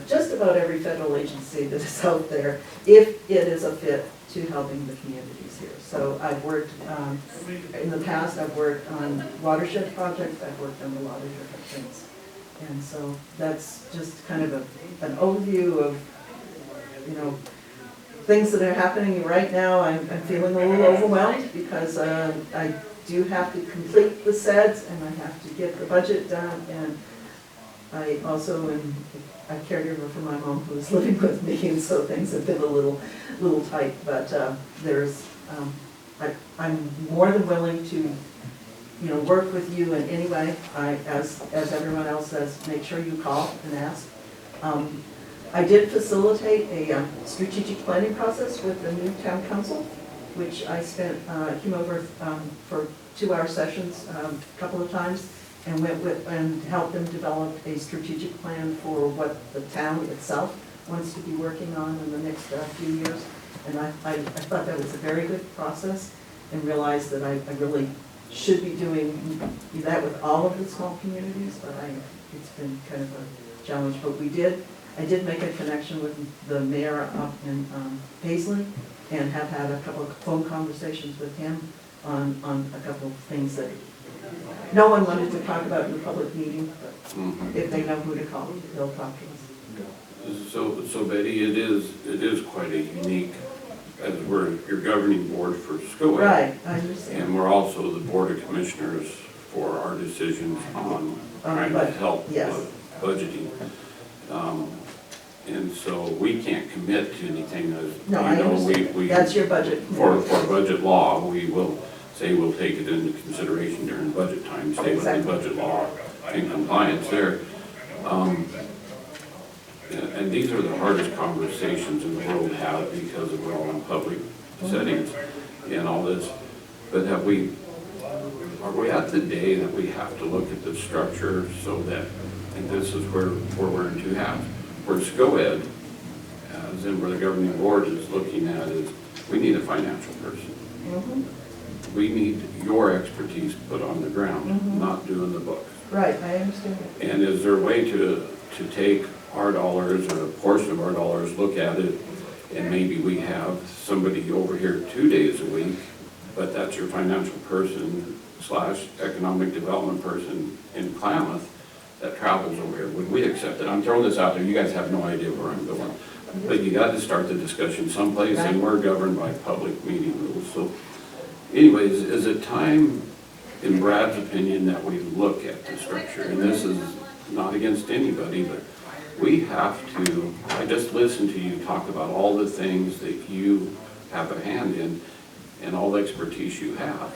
just about every federal agency that is out there, if it is a fit to helping the communities here. So I've worked, in the past I've worked on watershed projects, I've worked on a lot of different things. And so that's just kind of an overview of, things that are happening right now. I'm feeling a little overwhelmed because I do have to complete the sets and I have to get the budget done, and I also am a caregiver for my mom who is living with me, and so things have been a little tight, but I'm more than willing to work with you in any way. As everyone else says, make sure you call and ask. I did facilitate a strategic planning process with the new town council, which I came over for 2-hour sessions a couple of times, and went with and helped them develop a strategic plan for what the town itself wants to be working on in the next few years. And I thought that was a very good process, and realized that I really should be doing that with all of the small communities, but it's been kind of a challenge. But I did make a connection with the mayor up in Paisley, and have had a couple of phone conversations with him on a couple of things that no one wanted to talk about in the public meeting, but if they know who to call, they'll talk to us. So Betty, it is quite a unique, as we're your governing board for SCOED. Right, I understand. And we're also the board of commissioners for our decisions on trying to help budgeting. And so we can't commit to anything. No, I understand. That's your budget. For budget law, we will say we'll take it into consideration during budget time, stay within budget law and compliance there. And these are the hardest conversations in the world to have because we're all in public settings and all this. But are we at the day that we have to look at the structure so that, and this is where we're in two halves, where SCOED as in where the governing board is looking at is, we need a financial person. Mhm. We need your expertise put on the ground, Mhm. not doing the books. Right, I understand it. And is there a way to take our dollars or a portion of our dollars, look at it, and maybe we have somebody over here 2 days a week, but that's your financial person / economic development person in Klamath that travels over here? Would we accept it? I'm throwing this out there, you guys have no idea where I'm going. But you got to start the discussion someplace, and we're governed by public meeting rules. So anyways, is it time, in Brad's opinion, that we look at the structure? And this is not against anybody, but we have to, I just listened to you talk about all the things that you have a hand in and all the expertise you have,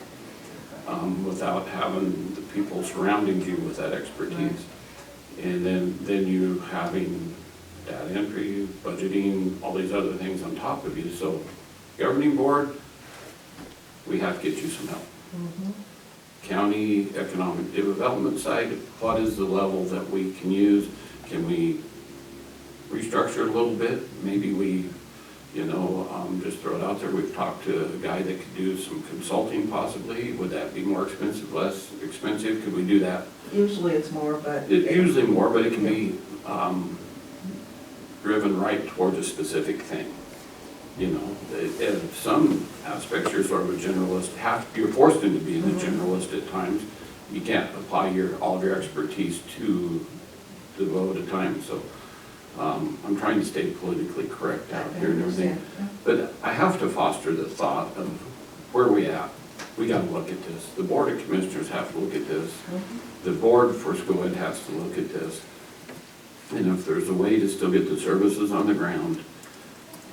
without having the people surrounding you with that expertise. And then you having data entry, budgeting, all these other things on top of you. So governing board, we have to get you some help. Mhm. County economic development side, what is the level that we can use? Can we restructure a little bit? Maybe we, just throw it out there, we've talked to a guy that could do some consulting possibly. Would that be more expensive, less expensive? Could we do that? Usually it's more, but. Usually more, but it can be driven right towards a specific thing. In some aspects, you're sort of a generalist. You're forced into being a generalist at times. You can't apply all of your expertise to devote a time. So I'm trying to stay politically correct out here and everything. But I have to foster the thought of where are we at? We got to look at this. The Board of Commissioners have to look at this. The board for school ed has to look at this. And if there's a way to still get the services on the ground,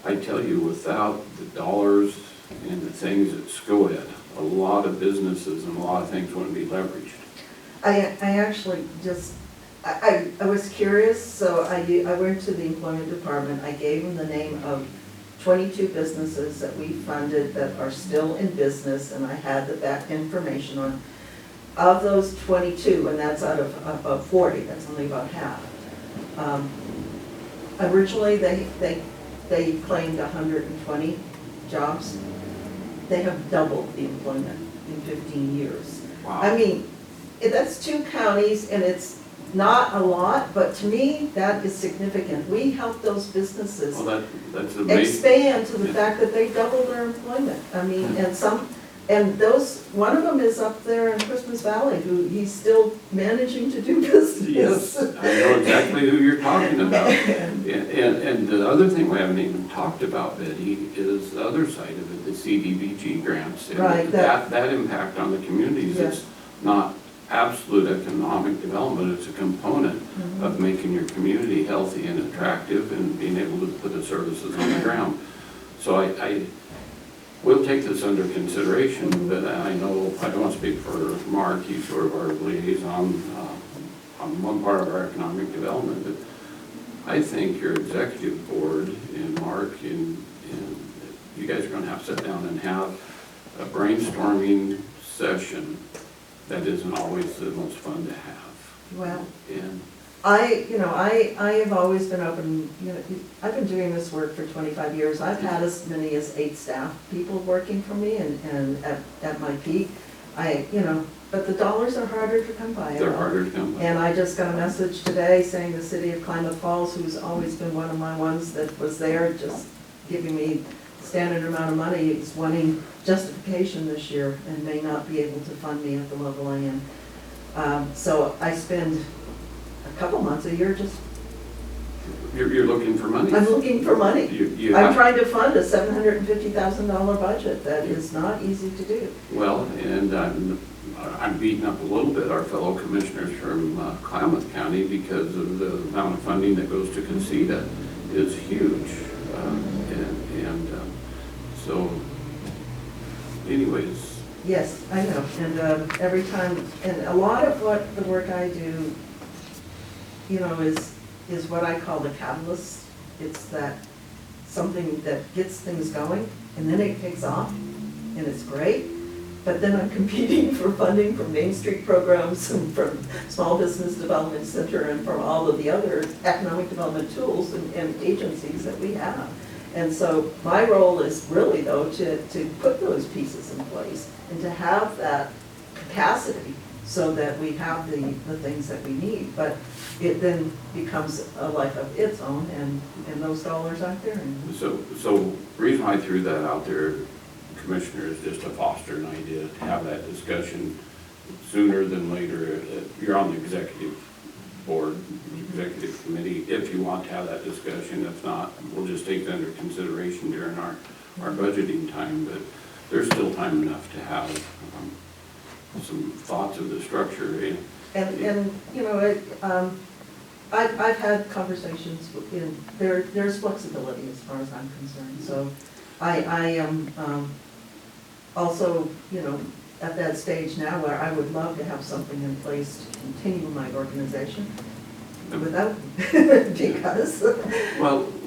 I tell you, without the dollars and the things at school ed, a lot of businesses and a lot of things wouldn't be leveraged. I actually just, I was curious, so I went to the employment department. I gave them the name of 22 businesses that we funded that are still in business, and I had that information on. Of those 22, and that's out of 40, that's only about half. Originally, they claimed 120 jobs. They have doubled the employment in 15 years. Wow. I mean, that's 2 counties, and it's not a lot, but to me, that is significant. We help those businesses Well, that's amazing. expand to the fact that they doubled their employment. I mean, one of them is up there in Christmas Valley, who he's still managing to do business. Yes, I know exactly who you're talking about. And the other thing we haven't even talked about, Betty, is the other side of it, the CDBG grants. And Right, that impact on the communities, Yes. it's not absolute economic development, it's a component of making your community healthy and attractive and being able to put the services on the ground. So I we'll take this under consideration, but I know, I don't want to speak for Mark, he's sort of our liaison on one part of our economic development, but I think your executive board and Mark and you guys are going to have to sit down and have a brainstorming session that isn't always the most fun to have. Well, And I have always been open, I've been doing this work for 25 years. I've had as many as 8 staff people working for me, and at my peak, but the dollars are harder to come by. they're harder to come by. And I just got a message today saying the city of Klamath Falls, who's always been one of my ones that was there, just giving me standard amount of money, is wanting justification this year and may not be able to fund me at the level I am. So I spend a couple months a year just, You're looking for money. I'm looking for money. You I'm have- trying to fund a $750,000 budget. That is not easy to do. Well, and I'm beating up a little bit our fellow commissioners from Klamath County because of the amount of funding that goes to Conceda is huge. So anyways, Yes, I know, and every time, and a lot of what the work I do, is what I call the catalyst. It's that something that gets things going, and then it takes off, and it's great. but then I'm competing for funding from Main Street programs and from Small Business Development Center and from all of the other economic development tools and agencies that we have. And so my role is really though to put those pieces in place and to have that capacity so that we have the things that we need. But it then becomes a life of its own, and those dollars aren't there anymore. So reason I threw that out there, Commissioner, is just to foster an idea, to have that discussion sooner than later. You're on the executive board, executive committee, if you want to have that discussion. If not, we'll just take it under consideration during our budgeting time, but there's still time enough to have some thoughts of the structure. And you know, I've had conversations there's flexibility as far as I'm concerned. So I am also, you know, at that stage now where I would love to have something in place to continue my organization without, because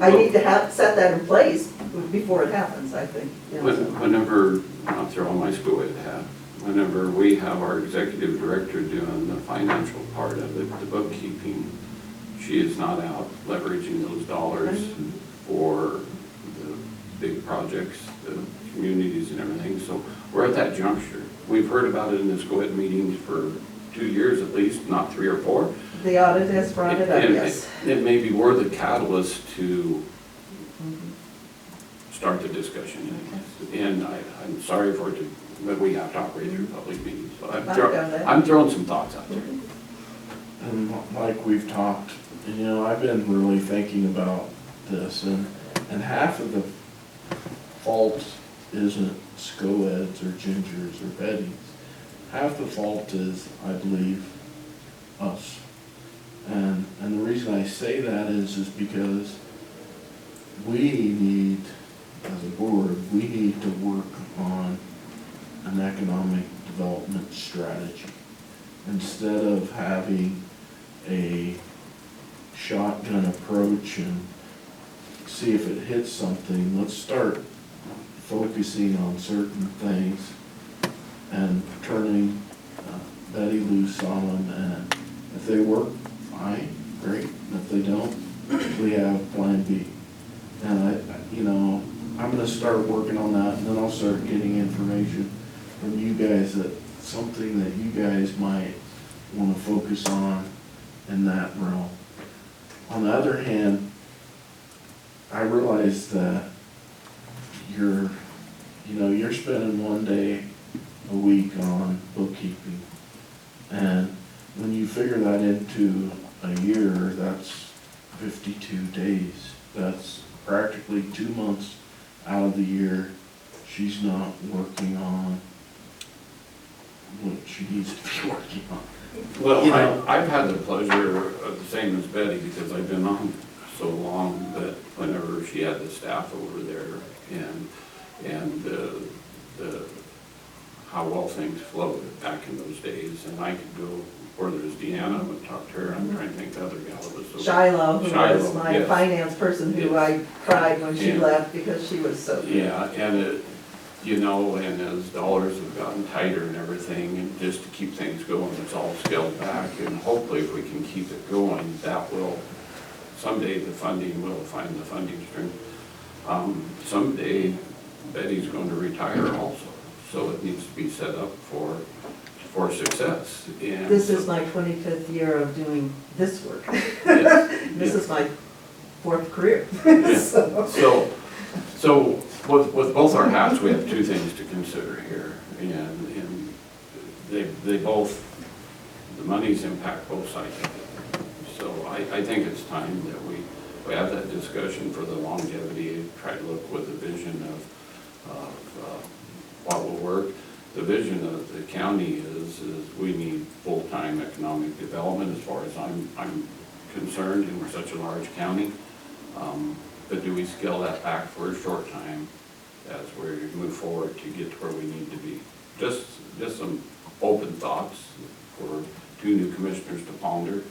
I need to set that in place before it happens, I think. You know, Whenever, I'll throw on my school ed hat, whenever we have our executive director doing the financial part of it, the bookkeeping, she is not out leveraging those dollars for the big projects, the communities and everything. So we're at that juncture. We've heard about it in the school ed meetings for 2 years at least, not 3 or 4. The audit has brought it up, yes. It maybe we're the catalyst to start the discussion. And I'm sorry for it to, but we have to operate through public meetings. So I'm throwing some thoughts out there. And like we've talked, you know, I've been really thinking about this, and half of the fault isn't SCOEDs or Gingers or Bettys. Half the fault is, I believe, us. And the reason I say that is because we need, as a board, we need to work on an economic development strategy. Instead of having a shotgun approach and see if it hits something, let's start focusing on certain things and turning Betty loose on them, and if they work, fine, great. And if they don't, we have plan B. And you know, I'm gonna start working on that, and then I'll start getting information from you guys that something that you guys might want to focus on in that realm. On the other hand, I realize that you're spending 1 day a week on bookkeeping, and when you figure that into a year, that's 52 days. That's practically 2 months out of the year she's not working on what she needs to be working on. Well, You know, I've had the pleasure of the same as Betty, because I've been on so long that whenever she had the staff over there and how well things flowed back in those days, and I could go where there's Deanna, I would talk to her. I'm trying to think the other gal that was so. Shiloh, who was Shiloh, my yes. finance person, who I cried when she Yeah. left because she was so. Yeah, and you know, and as dollars have gotten tighter and everything, and just to keep things going, it's all scaled back, and hopefully if we can keep it going, that will, someday the funding will find the funding stream. Someday Betty's going to retire also, so it needs to be set up for success. And This is my 25th year of doing this work. Yes, This is my 4th career. Yeah. So- So with both our hats, we have 2 things to consider here, and they both, the monies impact both sides of it. So I think it's time that we have that discussion for the longevity, try to look with a vision of what will work. The vision of the county is we need full-time economic development as far as I'm concerned, and we're such a large county. But do we scale that back for a short time as we move forward to get to where we need to be? Just some open thoughts for 2 new commissioners to ponder.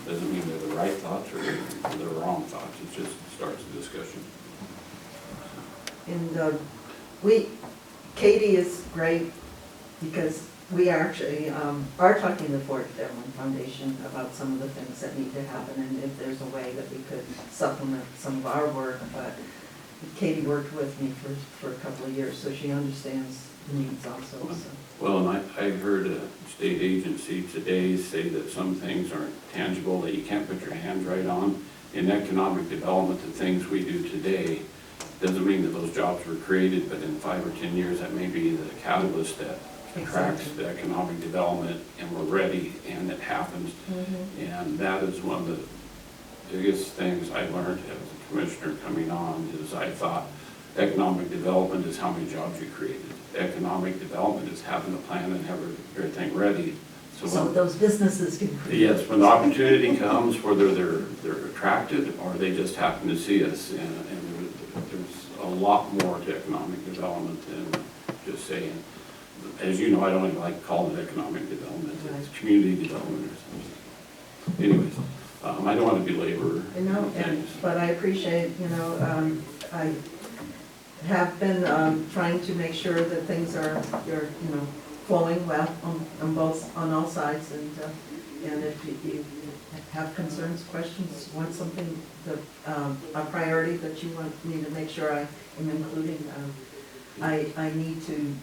Doesn't mean they're the right thoughts or they're the wrong thoughts. It just starts a discussion. And Katie is great, because we actually are talking to the Ford Family Foundation about some of the things that need to happen, and if there's a way that we could supplement some of our work, but Katie worked with me for a couple of years, so she understands the needs also, so. Well, and I heard a state agency today say that some things aren't tangible, that you can't put your hands right on. In economic development, the things we do today, doesn't mean that those jobs were created, but in 5 or 10 years, that may be the catalyst that attracts the economic development, and we're ready, and it happens. And that is one of the biggest things I learned as a commissioner coming on, is I thought economic development is how many jobs you created. Economic development is having a plan and have everything ready. So when, those businesses can create. yes, when the opportunity comes, whether they're attracted or they just happen to see us, and there's a lot more to economic development than just saying, as you know, I don't even like calling it economic development, it's community development or something. Anyways, I don't want to belabor things. But I appreciate, I have been trying to make sure that things are flowing well on all sides, and if you have concerns, questions, want something that a priority that you want me to make sure I am including, I need to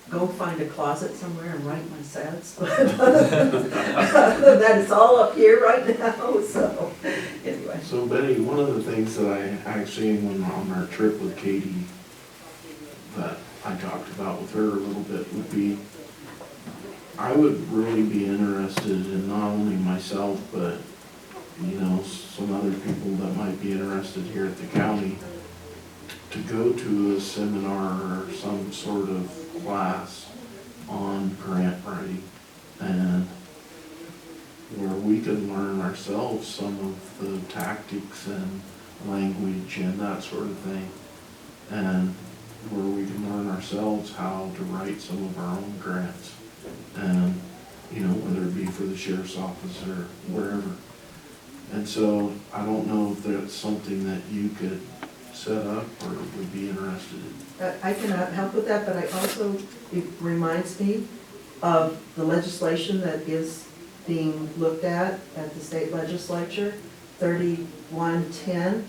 go find a closet somewhere and write my sads. That is all up here right now, so anyway. So Betty, one of the things that I actually, when on our trip with Katie, that I talked about with her a little bit would be, I would really be interested in not only myself, but, some other people that might be interested here at the county, to go to a seminar or some sort of class on grant writing, and where we could learn ourselves some of the tactics and language and that sort of thing, and where we can learn ourselves how to write some of our own grants, and whether it be for the sheriff's office or wherever. And so I don't know if that's something that you could set up or would be interested in. I cannot help with that, but it reminds me of the legislation that is being looked at the state legislature. 3110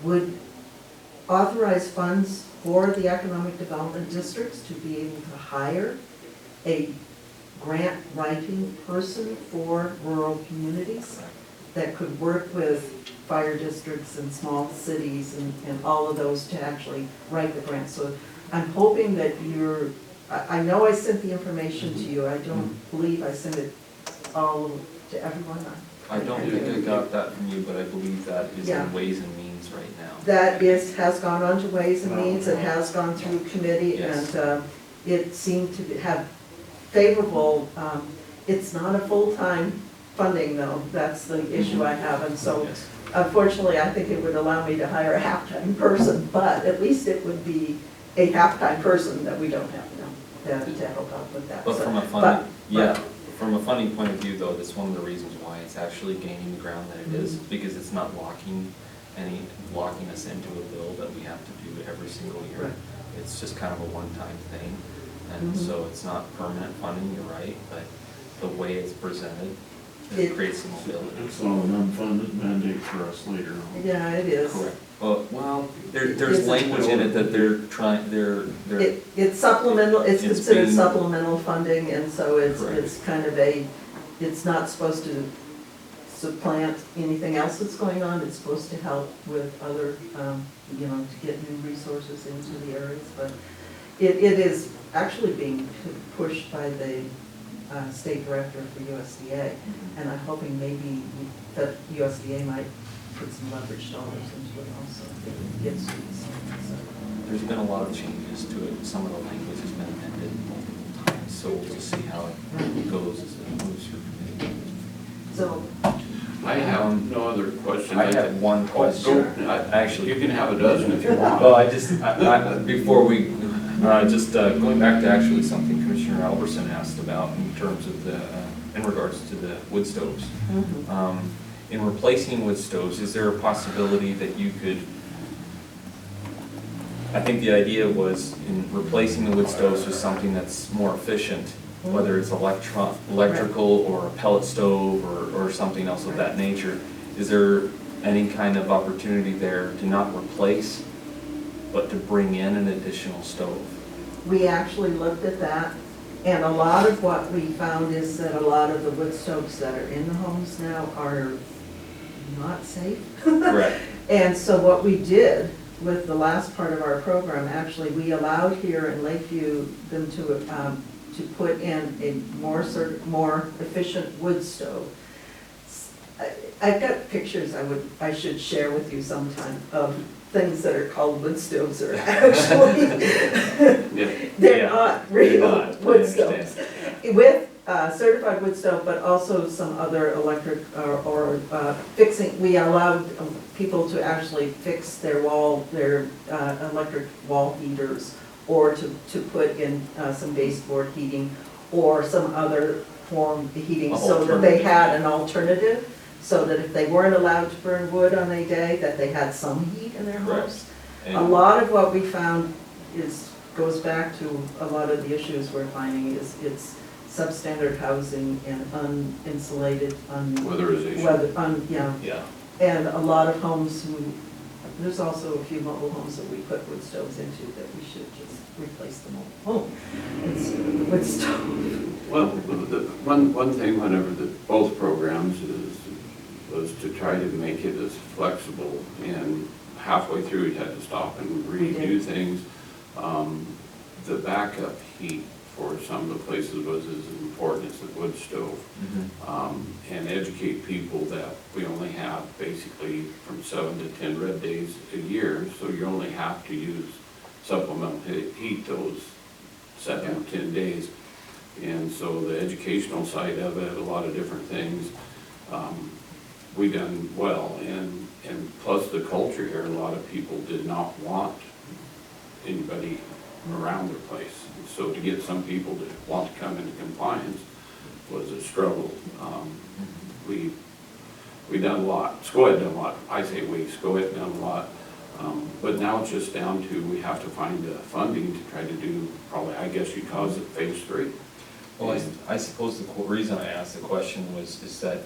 would authorize funds for the economic development districts to be able to hire a grant writing person for rural communities that could work with fire districts and small cities and all of those to actually write the grants. So I'm hoping that I know I sent the information to you. I don't believe I sent it all to everyone. I don't think I got that from you, but I believe that is in Ways and Means right now. That has gone on to Ways and Means, it has gone through committee, Yes. and it seemed to have favorable, it's not a full-time funding though, that's the issue I have, and so Yes. unfortunately, I think it would allow me to hire a half-time person, but at least it would be a half-time person that we don't have now to help out with that. But So- from a funding, from a funding point of view though, that's one of the reasons why it's actually gaining the ground that it is, because it's not locking us into a bill that we have to do every single year. Right. It's just kind of a one-time thing, and so it's not permanent funding, you're right, but the way it's presented, it creates some mobility. It's all an unfunded mandate for us later on. Yeah, it is. Correct. Well, there's language in it that It's supplemental, it's It's considered being- supplemental funding, and so it's Correct. kind of it's not supposed to supplant anything else that's going on, it's supposed to help with other, to get new resources into the areas, but it is actually being pushed by the state director for USDA, and I'm hoping maybe that USDA might put some leverage dollars into it also, if it gets to these things, so. there's been a lot of changes to it. Some of the language has been amended multiple times, so we'll just see how it goes as it moves through committee. So, I have no other question. I have one question. Actually, You can have a dozen if you want. Well, before we, going back to actually something Commissioner Albertson asked about in terms of in regards to the wood stoves. In replacing wood stoves, is there a possibility that you could, I think the idea was in replacing the wood stoves with something that's more efficient whether it's electrical or a pellet stove or something else of that nature. Is there any kind of opportunity there to not replace, but to bring in an additional stove? We actually looked at that, and a lot of what we found is that a lot of the wood stoves that are in the homes now are not safe. Correct. And so what we did with the last part of our program, actually, we allowed here in Lakeview them to put in a more efficient wood stove. I've got pictures I should share with you sometime of things that are called wood stoves are actually, they're not real wood stoves. With certified wood stove, but also some other electric or fixing, we allowed people to actually fix their electric wall heaters, or to put in some baseboard heating or some other form of heating, so that they had an alternative, so that if they weren't allowed to burn wood on a day, that they had some heat in their homes. A lot of what we found goes back to a lot of the issues we're finding is it's substandard housing and uninsulated, Weatherization. Yeah. and a lot of homes there's also a few mobile homes that we put wood stoves into that we should just replace the mobile home. It's the wood stove. Well, the one thing whenever both programs was to try to make it as flexible, and halfway through we had to stop and redo things. The backup heat for some of the places was as important as the wood stove. And educate people that we only have basically from 7 to 10 red days a year, so you only have to use supplemental heat those 7 to 10 days. And so the educational side of it, a lot of different things, we done well, and plus the culture here, a lot of people did not want anybody around their place. So to get some people to want to come into compliance was a struggle. We done a lot. SCOED done a lot. I say we, SCOED done a lot. But now it's just down to, we have to find funding to try to do, probably, I guess you'd call it phase 3. Well, I suppose the reason I asked the question is that,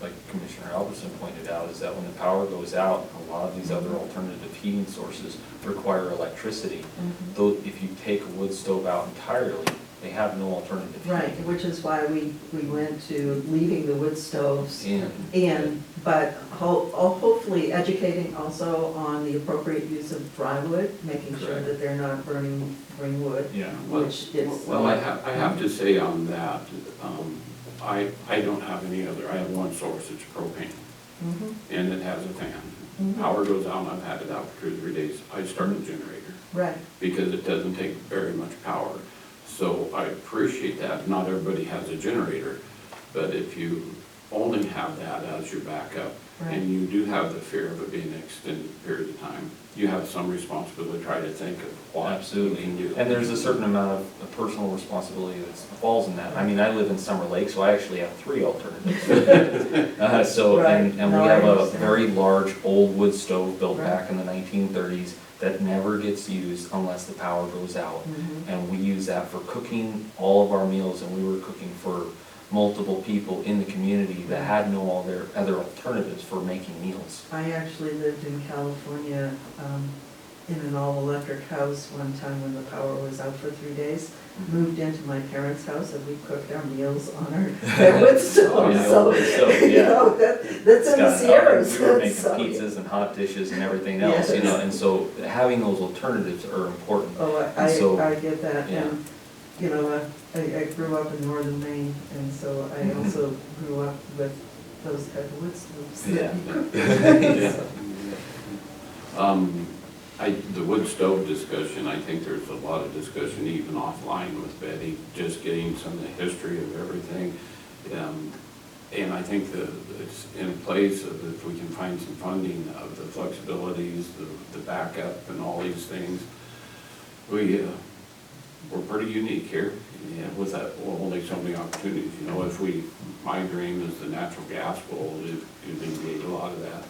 like Commissioner Albertson pointed out, is that when the power goes out, a lot of these other alternative heating sources require electricity. Though if you take a wood stove out entirely, they have no alternative heating. Right, which is why we went to leaving the wood stoves in, but hopefully educating also on the appropriate use of dry wood, making sure that they're not burning wood. Yeah. Which is. Well, I have to say on that, I don't have any other. I have one source, it's propane, and it has a fan. Power goes out, and I've had it out for 2 or 3 days. I start a generator. Right. Because it doesn't take very much power. So I appreciate that. Not everybody has a generator, but if you only have that as your backup, and you do have the fear of it being an extended period of time, you have some responsibility to try to think of what you can do. And there's a certain amount of personal responsibility that falls in that. I mean, I live in Summer Lake, so I actually have 3 alternatives. And we have a very large old wood stove built back in the 1930s that never gets used unless the power goes out. And we use that for cooking all of our meals, and we were cooking for multiple people in the community that had no other alternatives for making meals. I actually lived in California in an all-electric house one time when the power was out for 3 days. Moved into my parents' house and we cooked our meals on our wood stove. You know, that's in the Sierras. We were making pizzas and hot dishes and everything else, you know, and so having those alternatives are important. Oh, I get that. And, you know, I grew up in northern Maine, and so I also grew up with those type of wood stoves. The wood stove discussion, I think there's a lot of discussion even offline with Betty, just getting some of the history of everything. And I think that it's in place of if we can find some funding of the flexibilities, the backup and all these things. We're pretty unique here, with that, only so many opportunities. You know, my dream is the natural gas will alleviate a lot of that,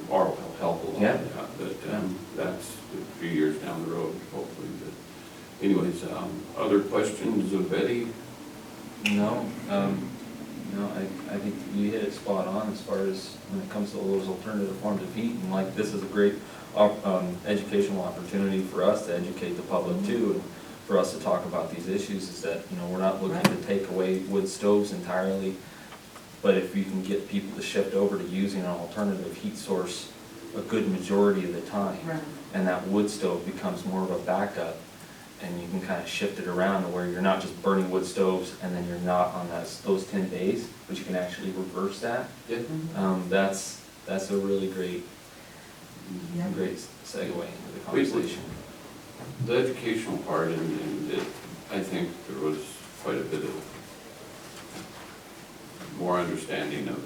or will help a lot of that, but that's a few years down the road, hopefully. But anyways, other questions of Betty? No, no, I think you hit it spot on as far as when it comes to all those alternative forms of heat. And like, this is a great educational opportunity for us to educate the public too, and for us to talk about these issues, is that, you know, we're not looking to take away wood stoves entirely, but if you can get people to shift over to using an alternative heat source a good majority of the time, Right. and that wood stove becomes more of a backup, and you can kind of shift it around to where you're not just burning wood stoves and then you're not on those 10 days, but you can actually reverse that. Yeah. That's a really great Yeah. great segue into the conversation. The educational part, and I think there was quite a bit of more understanding of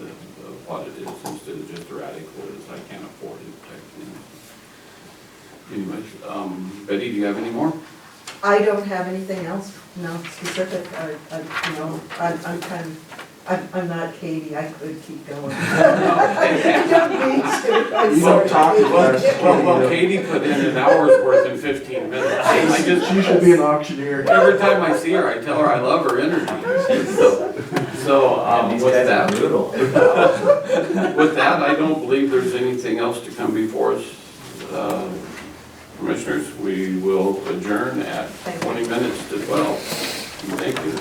what it is, instead of just radical as I can't afford it type thing. Anyways, Betty, do you have any more? I don't have anything else, no, specific, I'm not Katie, I could keep going. I don't need to, I'm You sorry. don't talk much. Well, Katie put in an hour's worth in 15 minutes. I just, She should be an auctioneer. every time I see her, I tell her I love her energy. So These with guys are that, brutal. with that, I don't believe there's anything else to come before us. Commissioners, we will adjourn at 20 minutes to 12. Thank you.